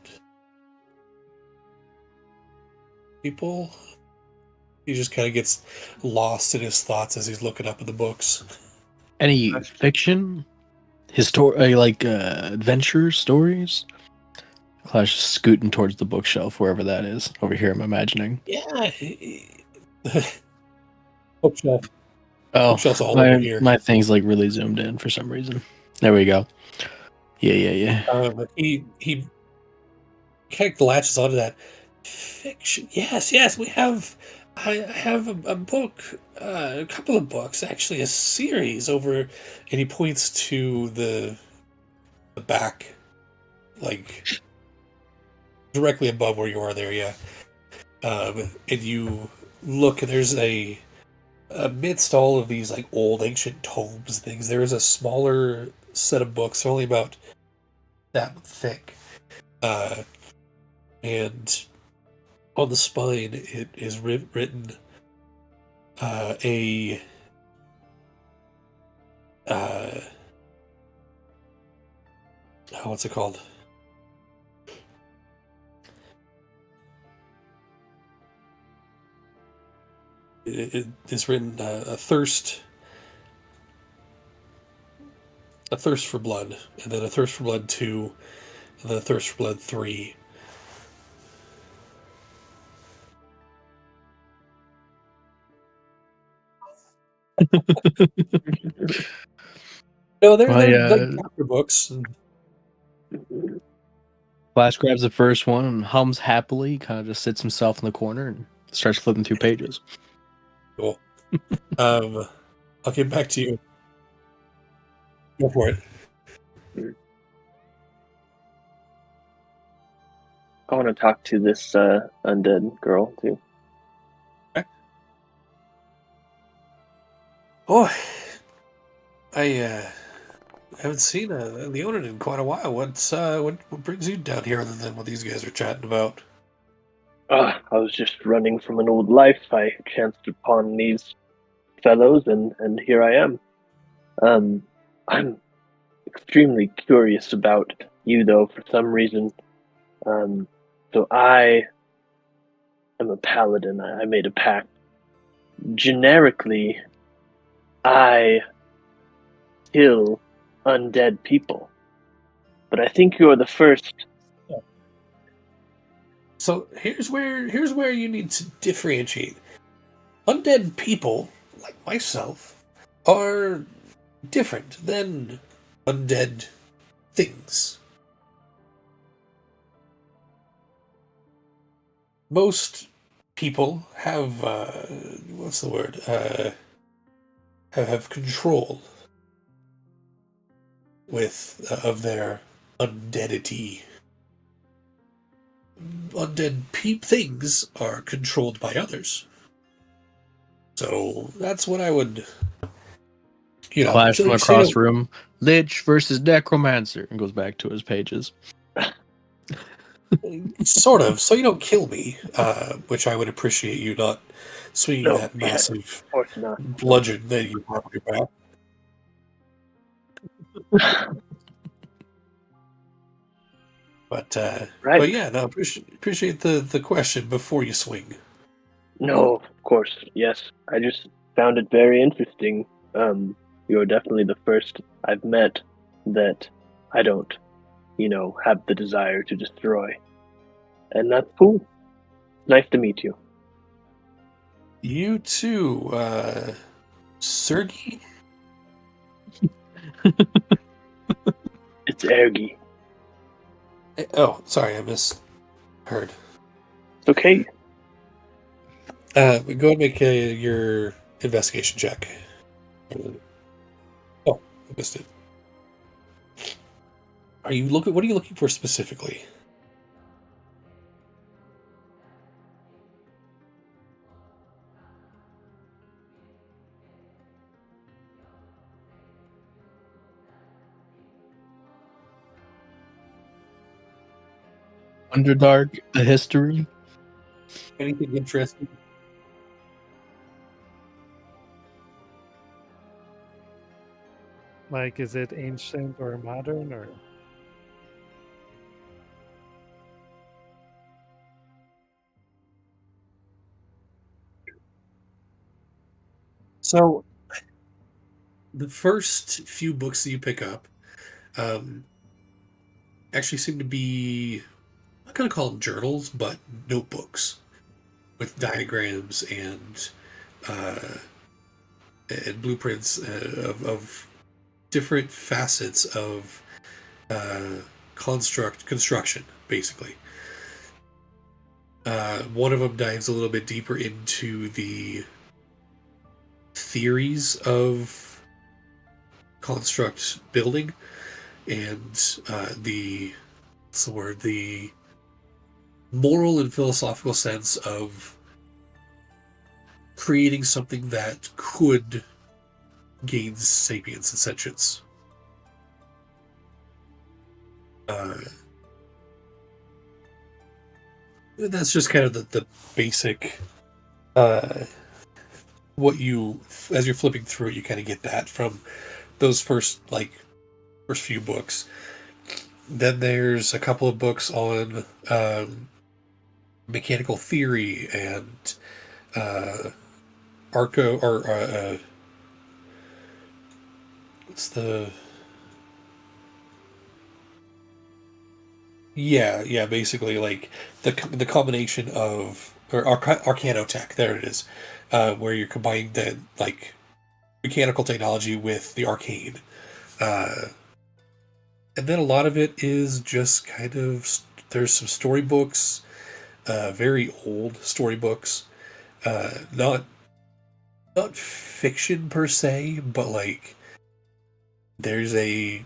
people. He just kind of gets lost in his thoughts as he's looking up at the books. Any fiction, adventure stories? Clash is scooting towards the bookshelf, wherever that is. Over here, I'm imagining. Yeah. Bookshelf. Oh, Bookshelf's all over here. my thing's like really zoomed in for some reason. There we go. Yeah. He kind of latches onto that fiction. Yes, we have. I have a book, a couple of books, actually, a series over, and he points to the back, like directly above where you are there. Yeah, and you look, and there's amidst all of these like old ancient tomes and things, there is a smaller set of books, only about that thick, and on the spine it is written what's it called? It's written a thirst for blood, and then a thirst for blood 2, and then a thirst for blood 3. No, they're like chapter books. Flash grabs the first one and hums happily, kind of just sits himself in the corner and starts flipping through pages. Cool. I'll get back to you. Go for it. I want to talk to this undead girl too. Okay. Oh, I haven't seen Leonid in quite a while. What brings you down here other than what these guys are chatting about? I was just running from an old life. I chanced upon these fellows, and here I am. I'm extremely curious about you, though, for some reason. So I am a paladin. I made a pact. Generically, I kill undead people, but I think you're the first. So here's where you need to differentiate. Undead people, like myself, are different than undead things. Most people have what's the word? Have control with of their undeadity. Undead things are controlled by others. So that's what I would, Clash from so across you the room. Lich versus Necromancer. And goes back to his pages. sort of, so you don't kill me, which I would appreciate you not swinging No, that yeah, massive of course not. bludgeon that you have on your back. But Right. yeah, no, appreciate the question before you swing. No, of course, yes. I just found it very interesting. You're definitely the first I've met that I don't, have the desire to destroy. And that's cool. Nice to meet you. You too, Sergey. It's Ergi. Oh, sorry, I misheard. It's okay. Go ahead and make your investigation check. Oh, I missed it. What are you looking for specifically? Underdark, the history. Anything interesting? Like, is it ancient or modern or? So, the first few books that you pick up um, actually seem to be, I'm not going to call them journals, but notebooks with diagrams uh, and blueprints of different facets of uh, construction, basically. One of them dives a little bit deeper into the theories of construct building and the moral and philosophical sense of creating something that could gain sapience and sentience. That's just kind of the basic what you, as you're flipping through it, you kind of get that from those first few books. Then there's a couple of books on mechanical theory and arco or what's the yeah basically like the combination of or arcanotech, there it is, where you're combining the like mechanical technology with the arcane. And then a lot of it is just kind of there's some storybooks, very old storybooks, not fiction per se, but like there's a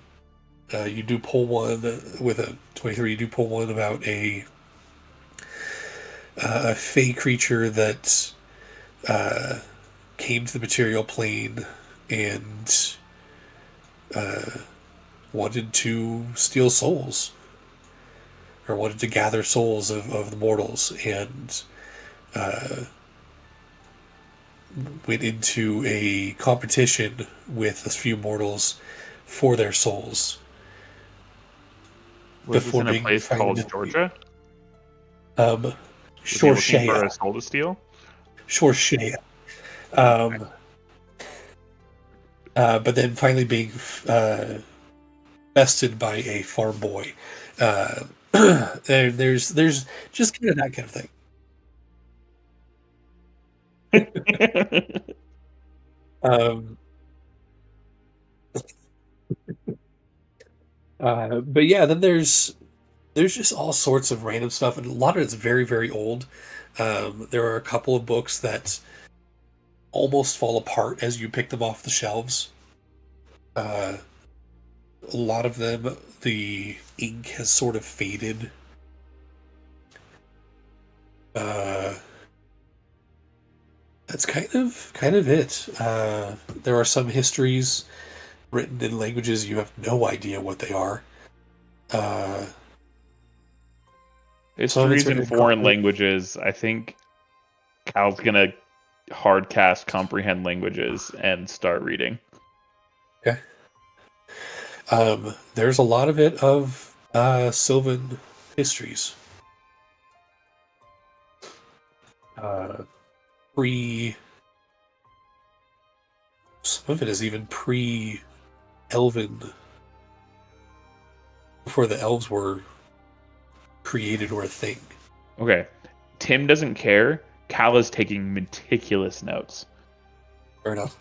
you do pull one with a 23. You do pull one about a fey creature that came to the material plane and wanted to steal souls or wanted to gather souls of the mortals and went into a competition with a few mortals for their souls Was this before in a being place finally called Georgia? um Was he looking for Shorshea. a soul to steal? Shorshea. Okay. But then finally being bested by a farm boy. There's just kind of that kind of thing. Um, But yeah, then there's just all sorts of random stuff, and a lot of it's very, very old. There are a couple of books that almost fall apart as you pick them off the shelves. A lot of them, the ink has sort of faded. That's kind of it. There are some histories written in languages you have no idea what they are. Some of it's Histories written in in foreign Cockney. languages. I think Cal's gonna hard cast comprehend languages and start reading. Okay. There's a lot of it of Sylvan histories. Pre. Some of it is even pre-Elven, before the elves were created or a thing. Okay. Tim doesn't care. Cal is taking meticulous notes. Fair enough.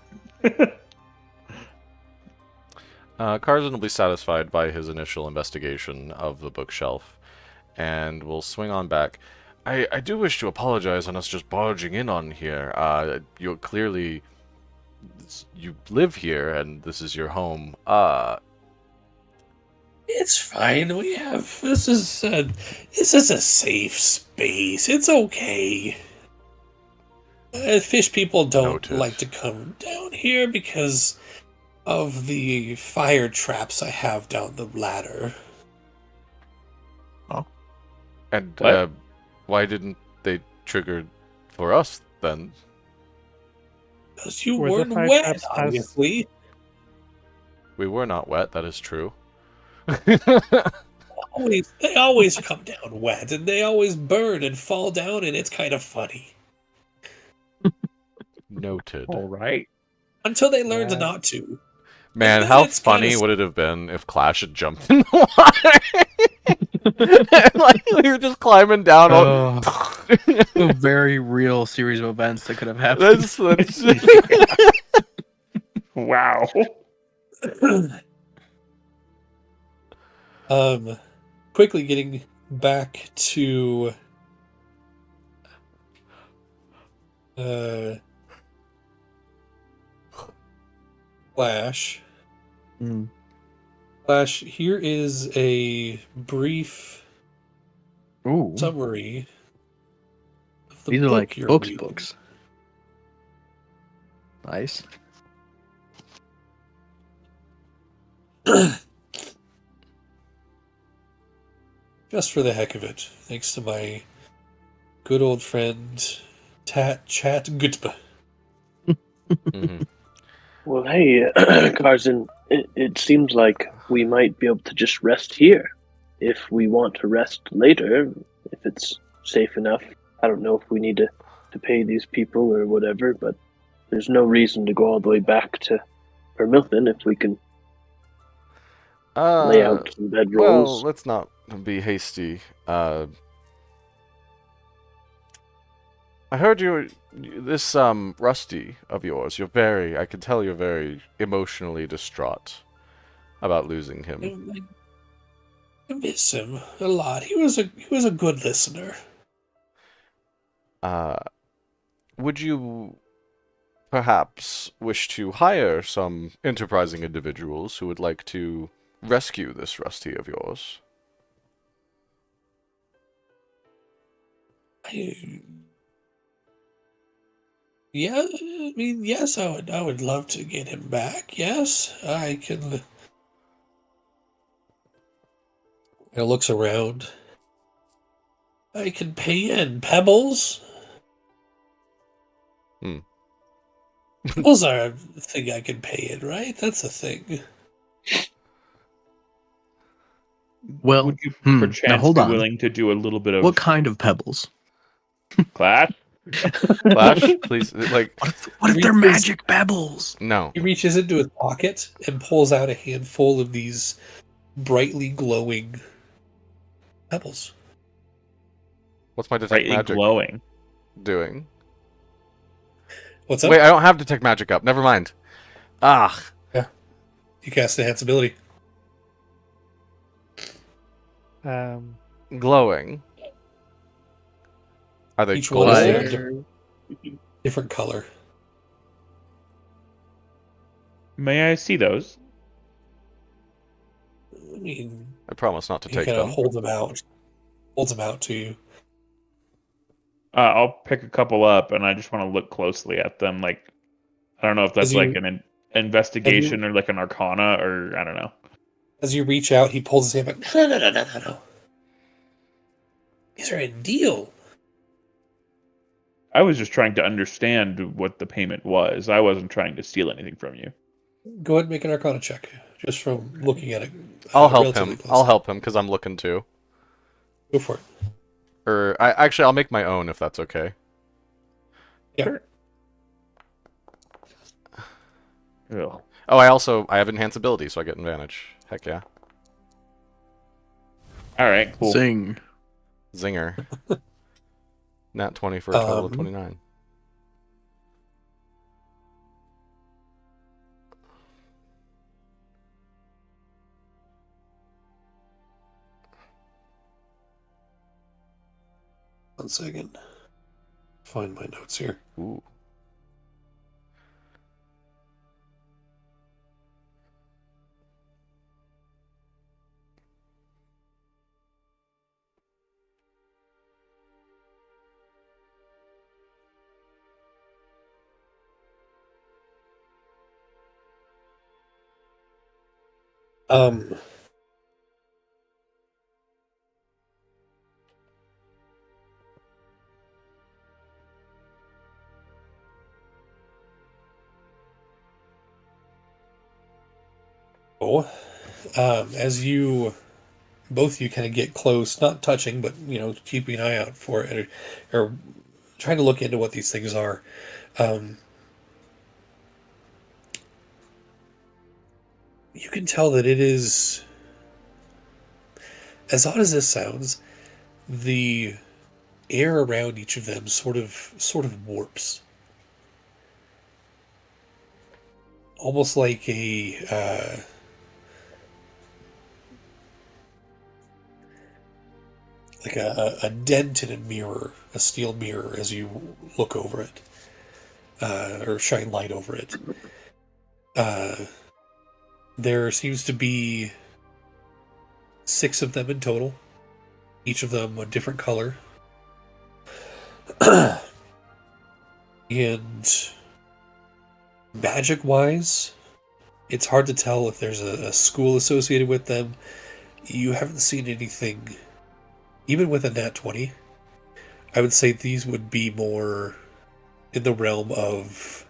Karzan will be satisfied by his initial investigation of the bookshelf, and will swing on back. I do wish to apologize on us just barging in on here. You're clearly... You live here, and this is your home. It's fine. We have this is a safe space. It's okay. Fish people don't Noted. like to come down here because of the fire traps I have down the ladder. And What? why didn't they trigger for us, then? Because you Were the weren't fire wet, traps past- obviously. We were not wet, that is true. They always come down wet, and they always burn and fall down, and it's kind of funny. Noted. All right. Until they learn to Yeah. not to. Man, And how it's kinda funny s- would it have been if Clash had jumped in the water? Like, we were just climbing down. A very real series of events that could have happened. That's Wow. Quickly getting back to Flash. Mm. Flash, here is a brief Ooh, summary of the these are book like you're books. reading. Books. Nice. Just for the heck of it, thanks to my good old friend Chat Gutba. Mhm. Well, hey, Carson, it seems like we might be able to just rest here. If we want to rest later, if it's safe enough. I don't know if we need to pay these people or whatever, but there's no reason to go all the way back to Vermilton if we can lay out some Well, bedrolls. let's not be hasty. I heard this Rusty of yours. I can tell you're very emotionally distraught about losing him. I miss him a lot. He was a good listener. Would you perhaps wish to hire some enterprising individuals who would like to rescue this Rusty of yours? Yeah, I mean, yes, I would love to get him back. Yes, I can. He looks around. I can pay in pebbles. Pebbles are a thing I can pay in, right? That's a thing. Well, Would you now perchance hold be on. willing to do a little bit of What kind of pebbles? Clash? Clash, please, like, What if they're Reaches- magic pebbles? no. He reaches into his pocket and pulls out a handful of these brightly glowing pebbles. What's my detect Brightly magic glowing. doing? What's up? Wait, I don't have detect magic up. Never mind. Ah, You cast enhance ability. Glowing. Are they Each one is gold? a different color. May I see those? I mean, I promise not to he take kind of them. holds them out. Holds them out to you. I'll pick a couple up, and I just want to look closely at them. Like, I don't know if As that's you- like an investigation or like an arcana, or I don't know. As you reach out, he pulls his hand back. No. These are a deal. I was just trying to understand what the payment was. I wasn't trying to steal anything from you. Go ahead and make an Arcana check, just from looking at it. I'll help relatively him. close. I'll help him because I'm looking too. Go for it. Or actually, I'll make my own if that's okay. Yeah. Sure. Ugh. Oh, I have enhanced ability, so I get advantage. Heck yeah. All right, cool. Zing. Zinger. Nat 20 for a total of 29. One second. Find my notes here. Ooh. Um. Oh, as you, both you kind of get close, not touching, but keeping an eye out for it, or trying to look into what these things are. You can tell that it is, as odd as this sounds, the air around each of them sort of warps, almost like a dent in a mirror, a steel mirror, as you look over it, or shine light over it. There seems to be 6 of them in total, each of them a different color. And magic-wise, it's hard to tell if there's a school associated with them. You haven't seen anything, even with a nat 20. I would say these would be more in the realm of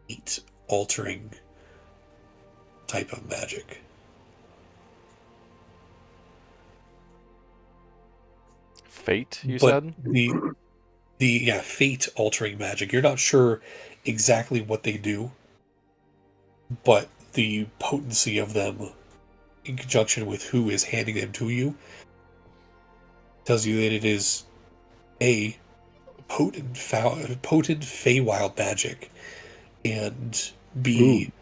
fate altering type of magic. Fate, you But said? the fate altering magic. You're not sure exactly what they do, but the potency of them in conjunction with who is handing them to you tells you that it is a potent Feywild magic, and B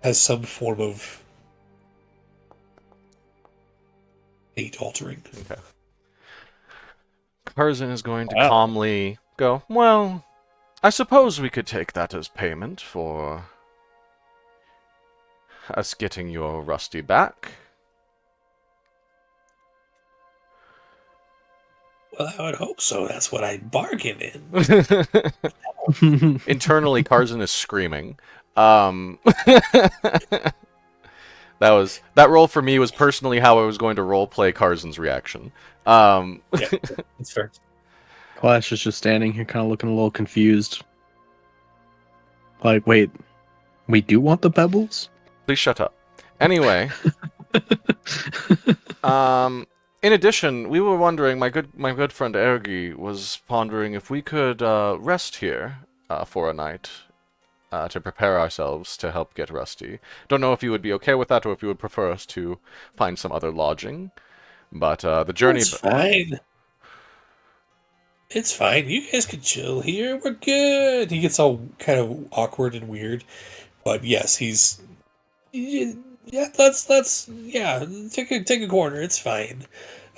has some form of fate altering. Okay. Tarzan is going to Wow. calmly go, well, I suppose we could take that as payment for us getting your Rusty back. Well, I would hope so. That's what I bargain in. Internally, Tarzan is screaming. That roll for me was personally how I was going to roleplay Tarzan's reaction. Yeah, that's fair. Clash is just standing here, kind of looking a little confused. Like, wait, we do want the pebbles? Please shut up. Anyway, in addition, we were wondering. My good friend Ergi was pondering if we could rest here for a night to prepare ourselves to help get Rusty. Don't know if you would be okay with that, or if you would prefer us to find some other lodging. But the journey. That's fine. It's fine. You guys can chill here. We're good. He gets all kind of awkward and weird. But yes, he's yeah. That's yeah. Take a corner. It's fine.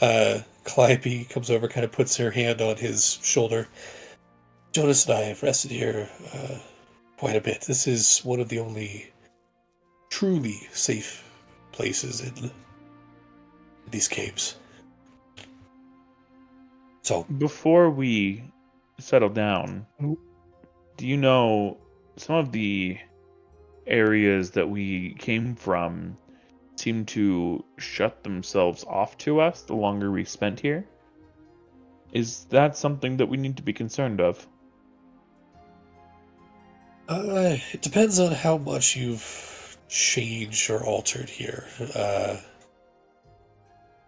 Calliope comes over, kind of puts her hand on his shoulder. Jonas and I have rested here quite a bit. This is one of the only truly safe places in these caves. So, Before we settle down, Oh. do you know some of the areas that we came from seem to shut themselves off to us the longer we spent here? Is that something that we need to be concerned of? it depends on how much you've changed or altered here.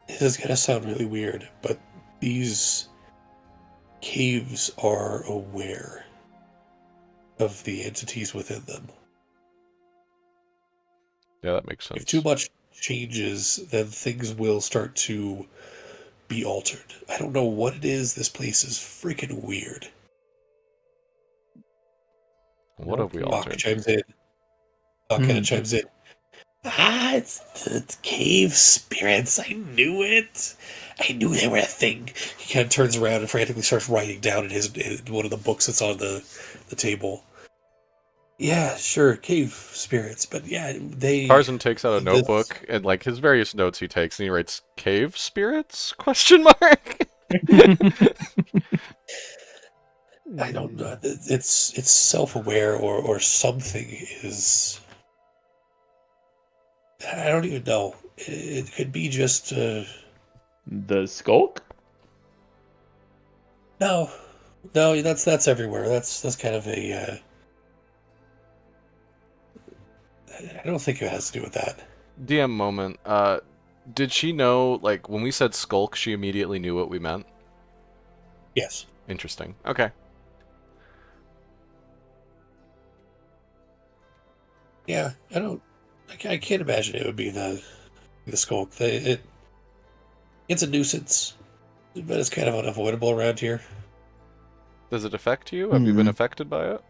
This is gonna sound really weird, but these caves are aware of the entities within them. Yeah, that makes sense. If too much changes, then things will start to be altered. I don't know what it is. This place is freaking weird. What have we Okay. Doc altered? chimes in. Doc kind of chimes in. It's the cave spirits. I knew it. I knew they were a thing. He kind of turns around and frantically starts writing down in one of the books that's on the table. Yeah, sure, cave spirits, but yeah, they. Tarzan takes out a this- notebook and like his various notes he takes, and he writes "cave spirits?" question mark. I don't know. It's self-aware or something is. I don't even know. It could be just The skulk? no, that's everywhere. That's kind of a. I don't think it has to do with that. DM moment. Did she know, like, when we said skulk, she immediately knew what we meant? Yes. Interesting. Okay. Yeah, I don't. I can't imagine it would be the skulk. It's a nuisance, but it's kind of unavoidable around here. Does it affect you? Have you been affected by it?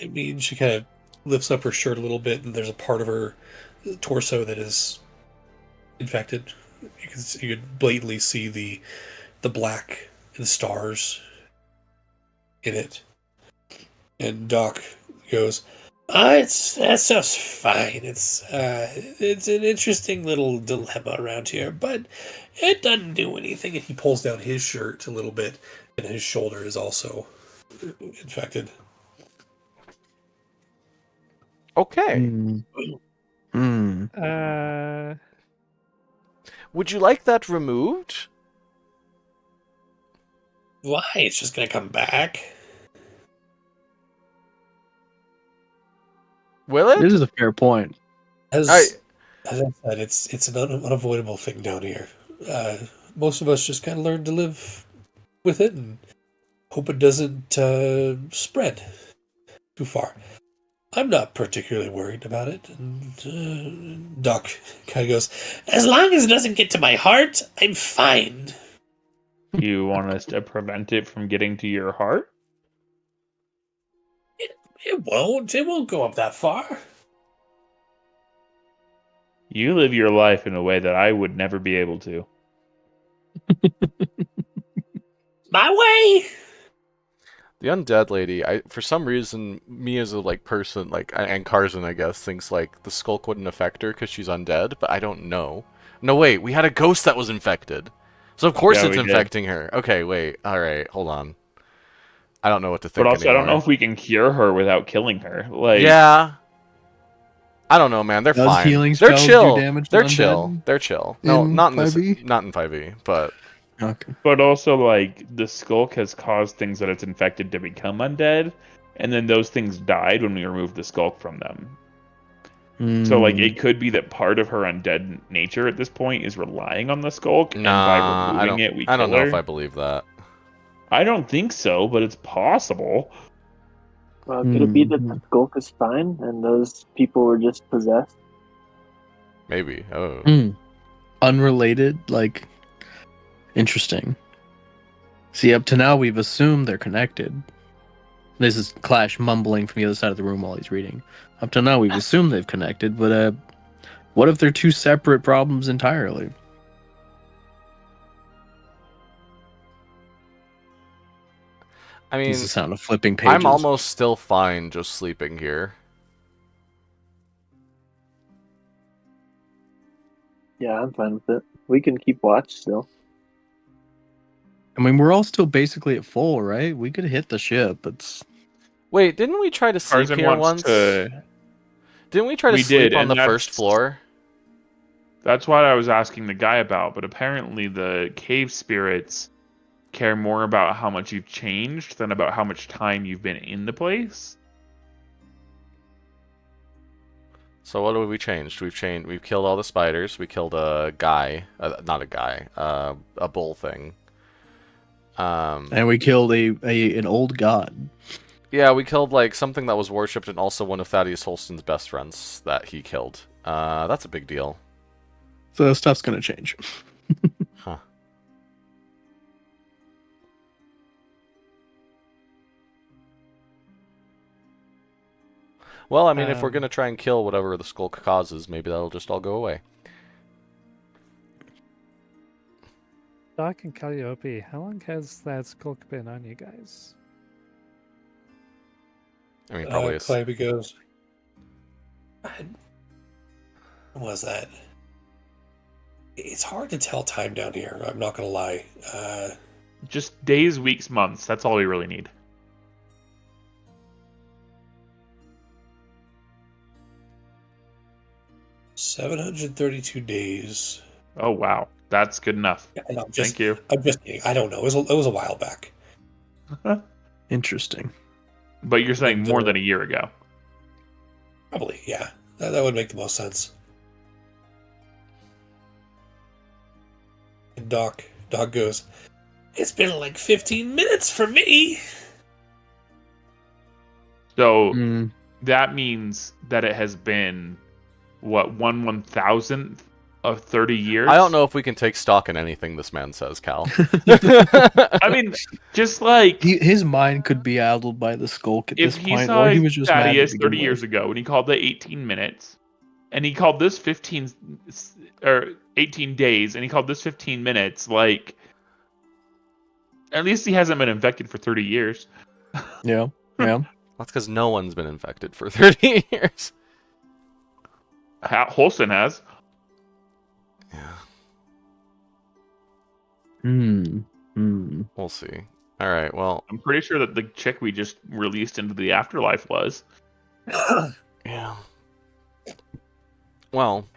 I mean, she kind of lifts up her shirt a little bit, and there's a part of her torso that is infected. You could blatantly see the black and stars in it. And Doc goes, that stuff's fine. It's an interesting little dilemma around here, but it doesn't do anything." And he pulls down his shirt a little bit, and his shoulder is also infected. Okay. Would you like that removed? Why? It's just gonna come back. Will it? This is a fair point. As I said, it's an unavoidable thing down here. Most of us just kind of learn to live with it and hope it doesn't spread too far. I'm not particularly worried about it. And Doc kind of goes, "As long as it doesn't get to my heart, I'm fine." You want us to prevent it from getting to your heart? It won't. It won't go up that far. You live your life in a way that I would never be able to. My way. The undead lady, for some reason, me as a like person, like, and Karzan, I guess, thinks like the skulk wouldn't affect her because she's undead, but I don't know. No, wait, we had a ghost that was infected, so of course Yeah, it's we did. infecting her. Okay, wait, all right, hold on. I don't know what to think But also, anymore. I don't know if we can cure her without killing her. Like, Yeah. I don't know, man. They're Does fine. healing They're spells do chill. damage to They're undead chill. They're chill. No, in not in this. 5e? Not in 5e, but Okay. but also, like, the skulk has caused things that it's infected to become undead, and then those things died when we removed the skulk from them. So, like, it could be that part of her undead nature at this point is relying on the skulk, and by nah, removing it, we I don't kill know her. if I believe that. I don't think so, but it's possible. Could it be that the skulk is fine and those people were just possessed? Maybe. Oh. Unrelated, like Interesting. See, up to now we've assumed they're connected. This is Clash mumbling from the other side of the room while he's reading. Up to now we've assumed they've connected, but what if they're two separate problems entirely? I This is mean, the sound of flipping pages. I'm almost still fine just sleeping here. Yeah, I'm fine with it. We can keep watch still. I mean, we're all still basically at full, right? We could hit the ship. It's Wait, didn't we try to sleep Tarzan here wants once? to. Didn't we try to We sleep did, on and the first floor? That's what I was asking the guy about, but apparently the cave spirits care more about how much you've changed than about how much time you've been in the place. So what have we changed? We've killed all the spiders. We killed a guy, not a guy, a bull thing. and we killed an old god. Yeah, we killed like something that was worshipped and also one of Thaddeus Holston's best friends that he killed. That's a big deal. So stuff's gonna change. Huh. Well, I mean, if we're gonna try and kill whatever the skull causes, maybe that'll just all go away. Doc and Calliope, how long has that skulk been on you guys? I mean, probably it's... Calliope goes, when was that? It's hard to tell time down here, I'm not going to lie. Just days, weeks, months. That's all we really need. $732 days. Oh wow, that's good enough. Yeah, and Thank you. I'm just kidding. I don't know. It was a while back. Interesting. But you're saying And, more than a year ago. Probably, yeah. That would make the most sense. And Doc goes, it's been like 15 minutes for me. So that means that it has been what 1/1000th of 30 years. I don't know if we can take stock in anything this man says, Cal. I mean, just like his mind could be addled by the skulk at if this he point, saw or he was just mad to Thaddeus begin 30 with. years ago and he called it 18 minutes, and he called this 15 or 18 days, and he called this 15 minutes. Like, at least he hasn't been infected for 30 years. Yeah. That's because no one's been infected for 30 years. Holston has. Yeah. We'll see. All right. Well, I'm pretty sure that the chick we just released into the afterlife was. yeah. Well,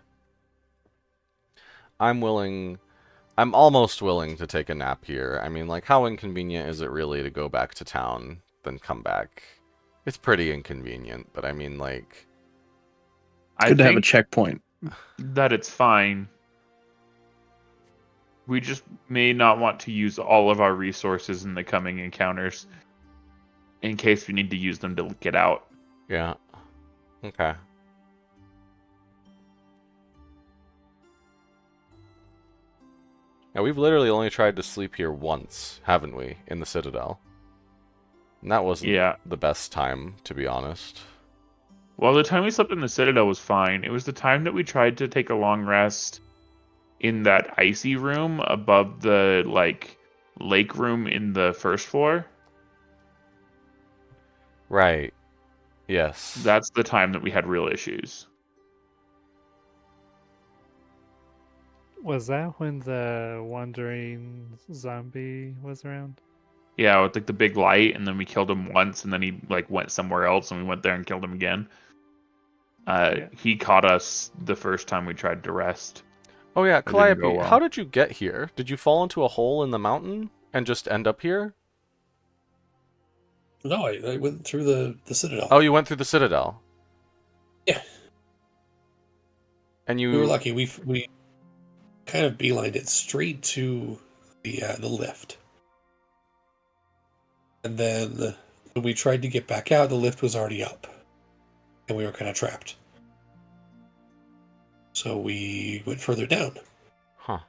I'm almost willing to take a nap here. I mean, like, how inconvenient is it really to go back to town, then come back? It's pretty inconvenient, but I mean, like... Good to have a checkpoint. That it's fine. We just may not want to use all of our resources in the coming encounters in case we need to use them to get out. Yeah. Okay. Now, we've literally only tried to sleep here once, haven't we, in the Citadel? And that wasn't the best time, to be honest. Well, the time we slept in the Citadel was fine. It was the time that we tried to take a long rest in that icy room above the, like, lake room in the first floor. Right. Yes. That's the time that we had real issues. Was that when the wandering zombie was around? Yeah, with like the big light, and then we killed him once, and then he like went somewhere else, and we went there and killed him again. He caught us the first time we tried to rest. Oh yeah, Calliope, well. how did you get here? Did you fall into a hole in the mountain and just end up here? No, I went through the Citadel. Oh, you went through the Citadel? Yeah. And you... We were lucky. We kind of beelined it straight to the lift. And then when we tried to get back out, the lift was already up. And we were kind of trapped. So we went further down. Huh.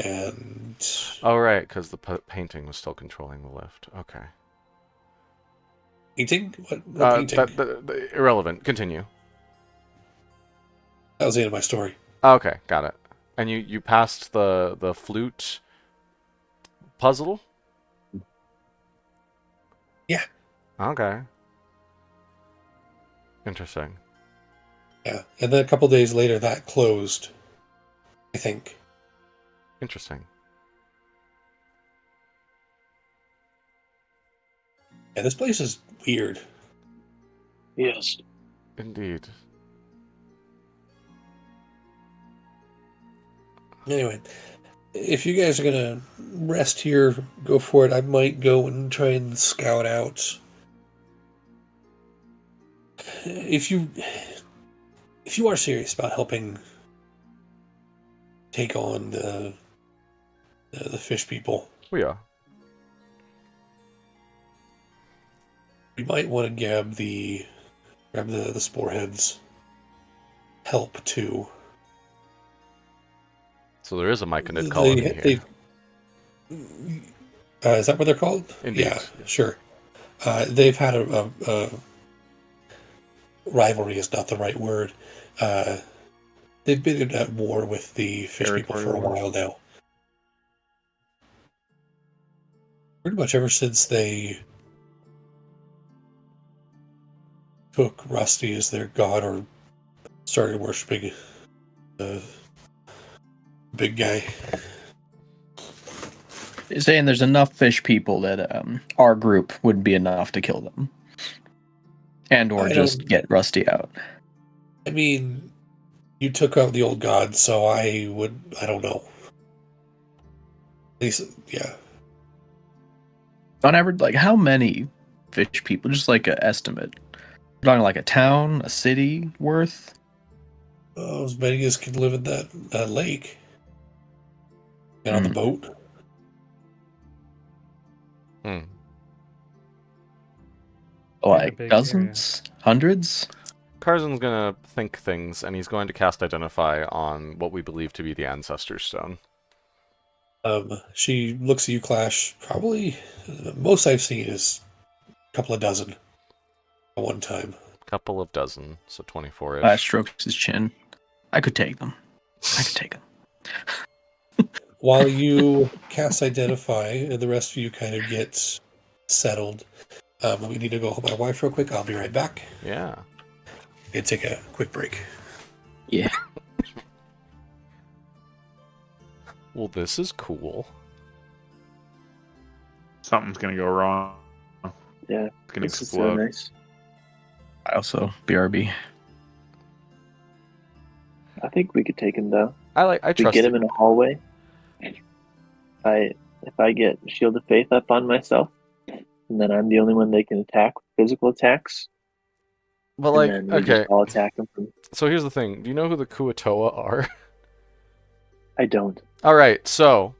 and Oh, right, because the painting was still controlling the lift. Okay. painting. What painting? Irrelevant. Continue. That was the end of my story. Okay, got it. And you passed the flute puzzle? Yeah. Okay. Interesting. Yeah, and then a couple days later, that closed. I think. Interesting. Yeah, this place is weird. Yes. Indeed. Anyway, if you guys are gonna rest here, go for it. I might go and try and scout out. If you are serious about helping take on the fish people, We are. you might want to grab the sporeheads help too. So there is a myconid colony here. Is that what they're called? Indeed. Yeah, sure. They've had a rivalry is not the right word. They've been at war with the fish people for a while now. Pretty much ever since they took Rusty as their god or started worshipping the big guy. You're saying there's enough fish people that our group would be enough to kill them, and or I just don't- get Rusty out. I mean, you took out the old god, so I don't know. At least, yeah. On average, like how many fish people? Just like an estimate. We're talking like a town, a city worth. As many as can live in that lake. And on the boat. Hmm. Like big dozens, hundreds. Carzan's gonna think things, and he's going to cast Identify on what we believe to be the Ancestor's Stone. She looks at you, Clash. Probably most I've seen is a couple of dozen at one time. Couple of dozen, so 24-ish. Flash strokes his chin. I could take them. I could take them. While you cast Identify and the rest of you kind of get settled, we need to go help my wife real quick. I'll be right back. Yeah. And take a quick break. Yeah. Well, this is cool. Something's gonna go wrong. Yeah. It's gonna This is explode. so nice. I also BRB. I think we could take him though. I We trust get it. him in a hallway. If I get Shield of Faith up on myself, and then I'm the only one they can attack with physical attacks, But and like, then we okay. just all attack him from. So here's the thing. Do you know who the Kuatoa are? I don't. All right. So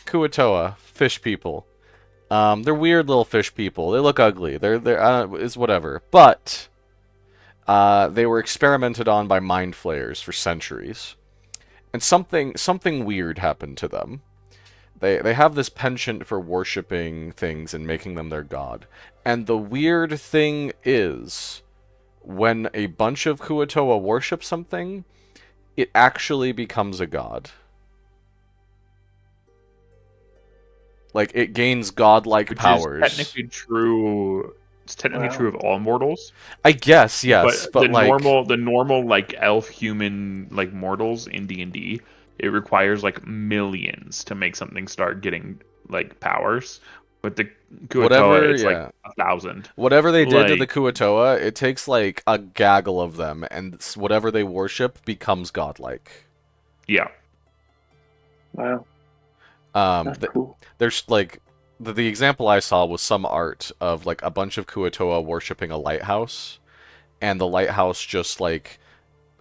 Kuatoa, fish people. They're weird little fish people. They look ugly. They're it's whatever. But they were experimented on by mind flayers for centuries, and something weird happened to them. They have this penchant for worshipping things and making them their god. And the weird thing is, when a bunch of Kuatoa worship something, it actually becomes a god. Like, it gains godlike Which powers. is technically true. It's technically Wow. true of all mortals. I guess, yes, but the like normal like elf human like mortals in D&D, it requires like millions to make something start getting like powers. But the Kuatoa, it's like 1,000. Whatever they did to the Like- Kuatoa, it takes like a gaggle of them, and whatever they worship becomes godlike. Yeah. Wow. That's cool. There's like the example I saw was some art of like a bunch of Kuatoa worshipping a lighthouse, and the lighthouse just like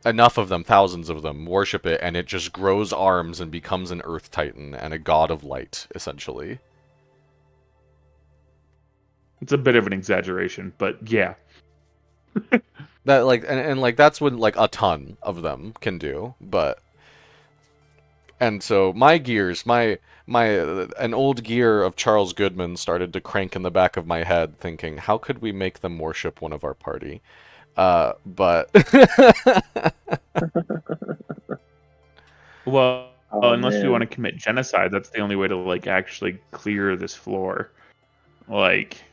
enough of them, thousands of them, worship it, and it just grows arms and becomes an Earth Titan and a god of light, essentially. It's a bit of an exaggeration, but yeah. That like and like that's what like a ton of them can do, but And so my gears, an old gear of Charles Goodman started to crank in the back of my head, thinking, how could we make them worship one of our party? But Well, Oh unless you want man, to commit genocide, that's the only way to like actually clear this floor. Like,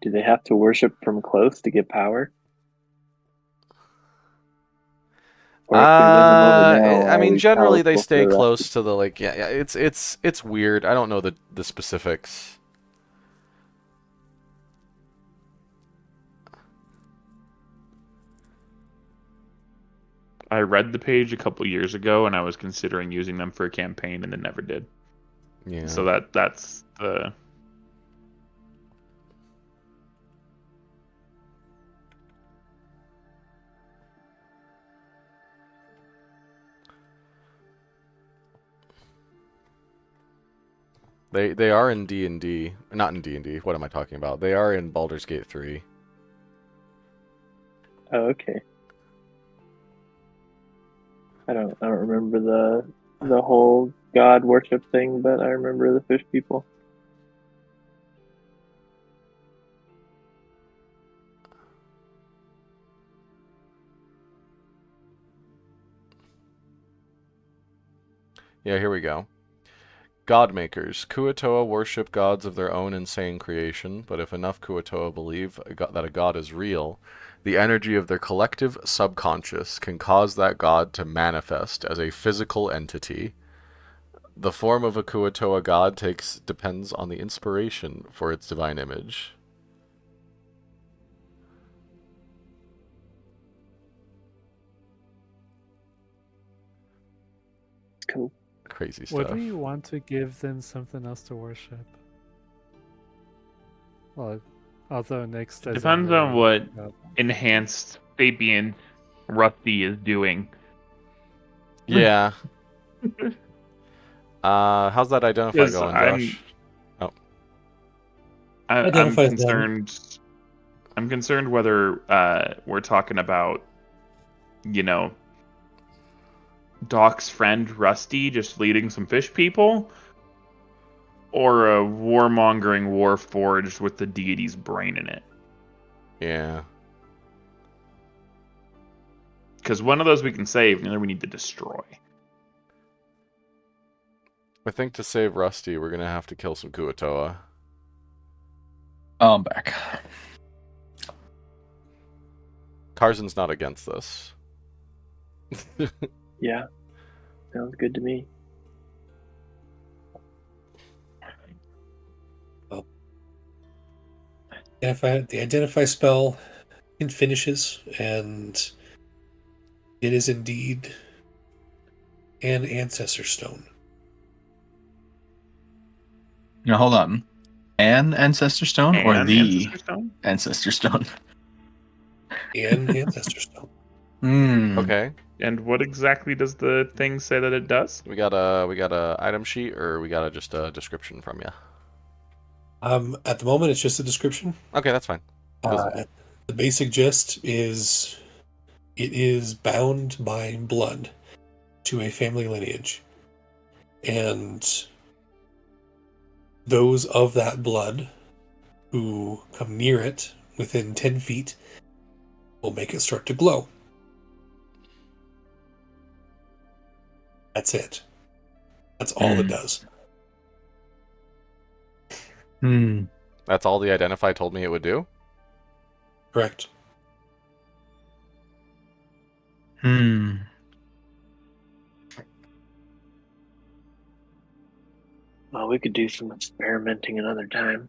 do they have to worship from close to get power? Or if we win them over now, I are mean, we generally they powerful for stay the rest? close to the like. Yeah, it's weird. I don't know the specifics. I read the page a couple years ago, and I was considering using them for a campaign, and then never did. Yeah. So that's the. They are in D&D, not in D&D. What am I talking about? They are in Baldur's Gate 3. Oh, okay. I don't remember the whole god worship thing, but I remember the fish people. Yeah, here we go. Godmakers. Kuo-toa worship gods of their own insane creation, but if enough Kuo-toa believe that a god is real, the energy of their collective subconscious can cause that god to manifest as a physical entity. The form of a Kuo-toa god depends on the inspiration for its divine image. Cool. Crazy Would stuff. we want to give them something else to worship? Well, although Nyx doesn't Depends on really what know. enhanced sapient Rusty is doing. Yeah. How's that identify Because going, Josh? I'm Identifies them. concerned. I'm concerned whether we're talking about, you know, Doc's friend Rusty just leading some fish people, or a warmongering war forged with the deity's brain in it. Yeah. Because one of those we can save, and the other we need to destroy. I think to save Rusty, we're gonna have to kill some Kuo-toa. Oh, I'm back. Tarzan's not against this. Yeah, sounds good to me. Well, the identify spell finishes, and it is indeed an ancestor stone. Now hold on. An ancestor stone or And the Ancestor Stone? ancestor stone? An ancestor stone. Hmm. Okay. And what exactly does the thing say that it does? We got a item sheet, or we got just a description from you. At the moment, it's just a description. Okay, that's fine. The basic gist is it is bound by blood to a family lineage, and those of that blood who come near it within 10 feet will make it start to glow. That's it. That's all it does. Hmm. That's all the identify told me it would do? Correct. Hmm. Well, we could do some experimenting another time.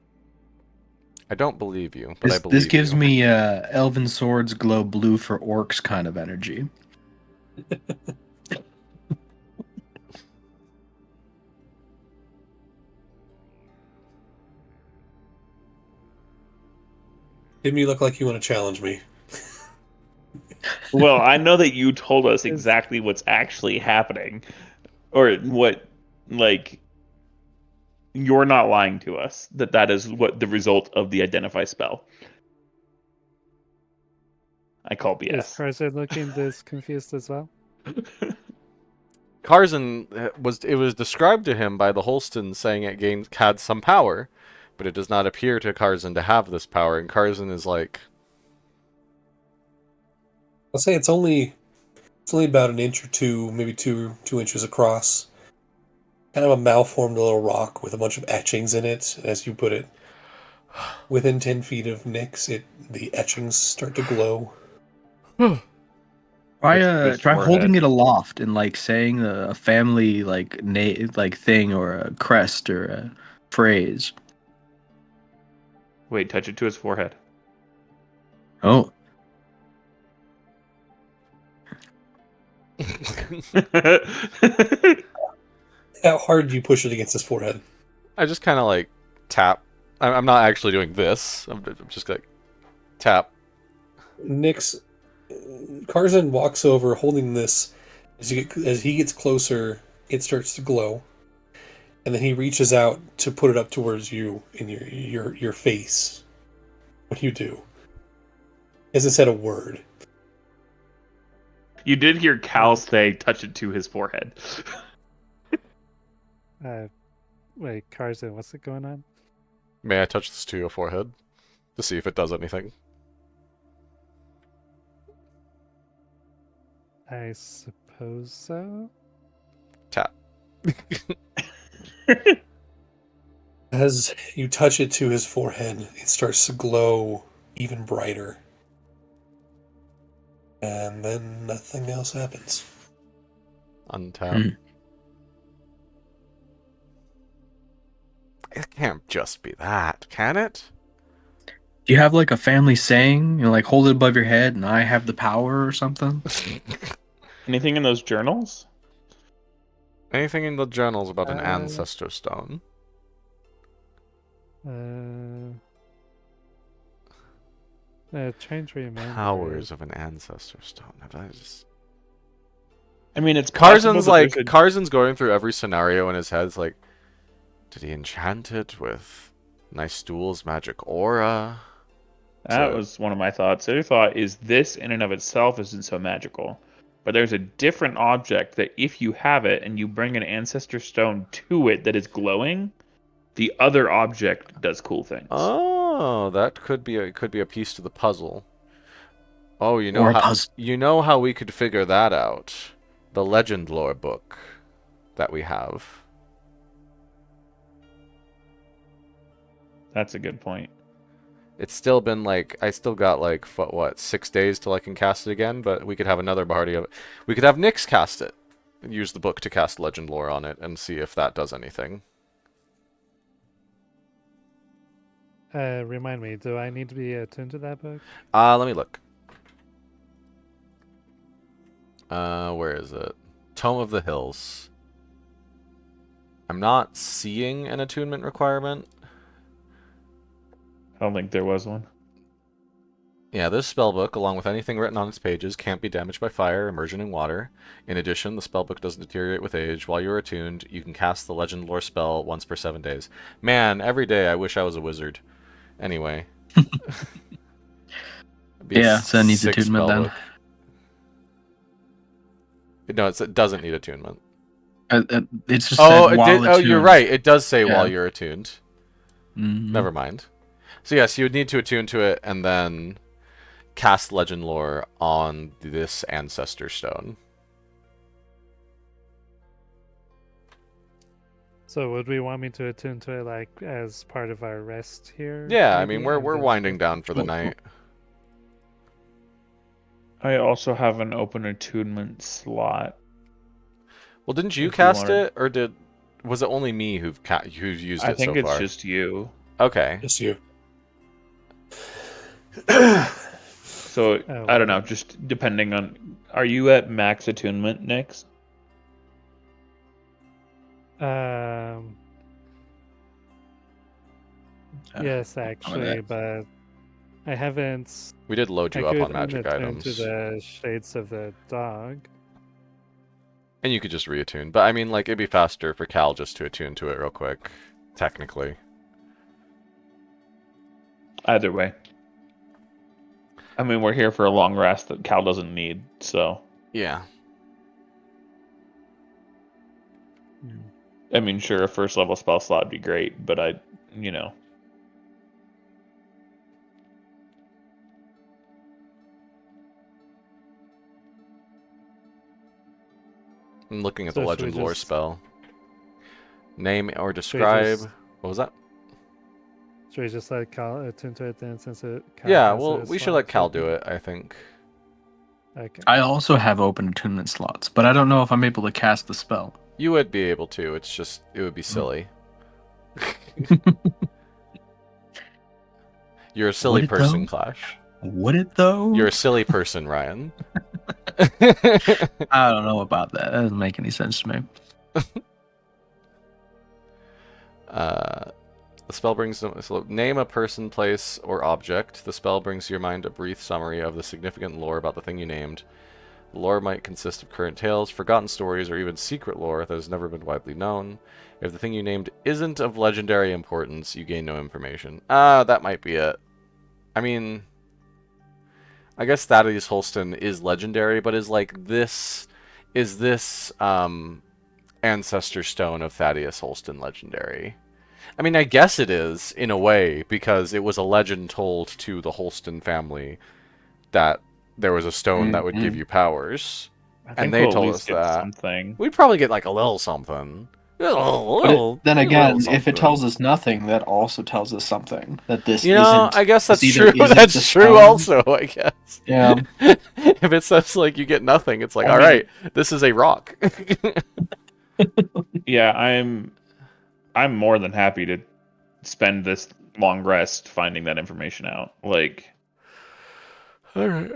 I don't believe you, but I This believe gives you. me elven swords glow blue for orcs kind of energy. Tim, you look like you want to challenge me. Well, I know that you told us exactly what's actually happening, or what, like, you're not lying to us. That is what the result of the identify spell. I call Is BS. Tarzan looking this confused as well? Karzan it was described to him by the Holston saying had some power, but it does not appear to Karzan to have this power, and Karzan is like, I'll say it's only about an inch or two, maybe two inches across. Kind of a malformed little rock with a bunch of etchings in it. As you put it, within 10 feet of Nyx, the etchings start to glow. His Try holding forehead. it aloft and like saying a family like thing or a crest or a phrase. Wait, touch it to his forehead. Oh, How hard do you push it against his forehead? I just kind of like tap. I'm not actually doing this. I'm just like tap. Nyx, Karzan walks over holding this. As he gets closer, it starts to glow. And then he reaches out to put it up towards you in your face. What do you do? He hasn't said a word. You did hear Cal say, touch it to his forehead. Wait, Karzan, what's it going on? May I touch this to your forehead to see if it does anything? I suppose so. Tap. As you touch it to his forehead, it starts to glow even brighter. And then nothing else happens. Untap. It can't just be that, can it? do you have like a family saying? Like hold it above your head, and I have the power or something. Anything in those journals? Anything in the journals about an ancestor stone? Trying to remember. Powers of an ancestor stone. I mean, it's possible Karzan's that like there's a- Karzan's going through every scenario in his head. It's like, did he enchant it with Nystool's magic aura? That So- was one of my thoughts. The other thought is this in and of itself isn't so magical. But there's a different object that if you have it and you bring an ancestor stone to it that is glowing, the other object does cool things. Oh, that could be a piece to the puzzle. Oh, Or a puzzle. you know how we could figure that out? The legend lore book that we have. That's a good point. It's still been like I still got like 6 days till I can cast it again, but we could have another party of it. We could have Nyx cast it and use the book to cast legend lore on it and see if that does anything. Remind me, do I need to be attuned to that book? Let me look. Where is it? Tome of the Hills. I'm not seeing an attunement requirement. I don't think there was one. Yeah, this spellbook, along with anything written on its pages, can't be damaged by fire, immersion in water. In addition, the spellbook doesn't deteriorate with age. While you're attuned, you can cast the legend lore spell once per 7 days. Man, every day I wish I was a wizard. Anyway. Yeah, so it needs attunement then. No, it doesn't need attunement. It's just said while attuned. You're right. It does say Yeah. while you're attuned. Mhm. Never mind. So yes, you would need to attune to it and then cast legend lore on this ancestor stone. So would we want me to attune to it like as part of our rest here? Yeah, I maybe, mean we're and then- winding down for the night. I also have an open attunement slot. Well, didn't you If you cast wanted- it, or was it only me who've used it I think so it's far? just you. Okay. Just you. So Oh, I don't know, wow. just depending on. Are you at max attunement, Nyx? Yes, actually, but I haven't. We did load you I up on couldn't magic attune items, to the shades of the dog. and you could just reattune. But I mean, like it'd be faster for Cal just to attune to it real quick, technically. Either way. I mean, we're here for a long rest that Cal doesn't need, so. Yeah. I mean, sure, a first level spell slot would be great, but I'm looking at So the should we legend lore just- spell. Name or Should we describe. just- What was that? Should we just let Cal attune to it then, since it? Cal Yeah, has well, his we should let slots Cal open? do it, I think. Okay. I also have open attunement slots, but I don't know if I'm able to cast the spell. You would be able to, it's just, it would be silly. You're a silly Would it, person, though? Clash. Would it though? You're a silly person, Ryan. I don't know about that. That doesn't make any sense to me. The spell brings them. So name a person, place, or object. The spell brings to your mind a brief summary of the significant lore about the thing you named. The lore might consist of current tales, forgotten stories, or even secret lore that has never been widely known. If the thing you named isn't of legendary importance, you gain no information. That might be it. I mean, I guess Thaddeus Holston is legendary, but is this Ancestor Stone of Thaddeus Holston legendary? I mean, I guess it is, in a way, because it was a legend told to the Holston family that there was a stone that would give you powers. I think And they we'll at told least us get that. something. We'd probably get, like, a little something. Then again, if it tells us nothing, that also tells us something. That this You know, isn't. I guess that's this either true. isn't the That's true stone- also, I guess. Yeah. If it says, like, you get nothing, it's like, I mean- alright, this is a rock. Yeah, I'm more than happy to spend this long rest finding that information out. Like, Alright.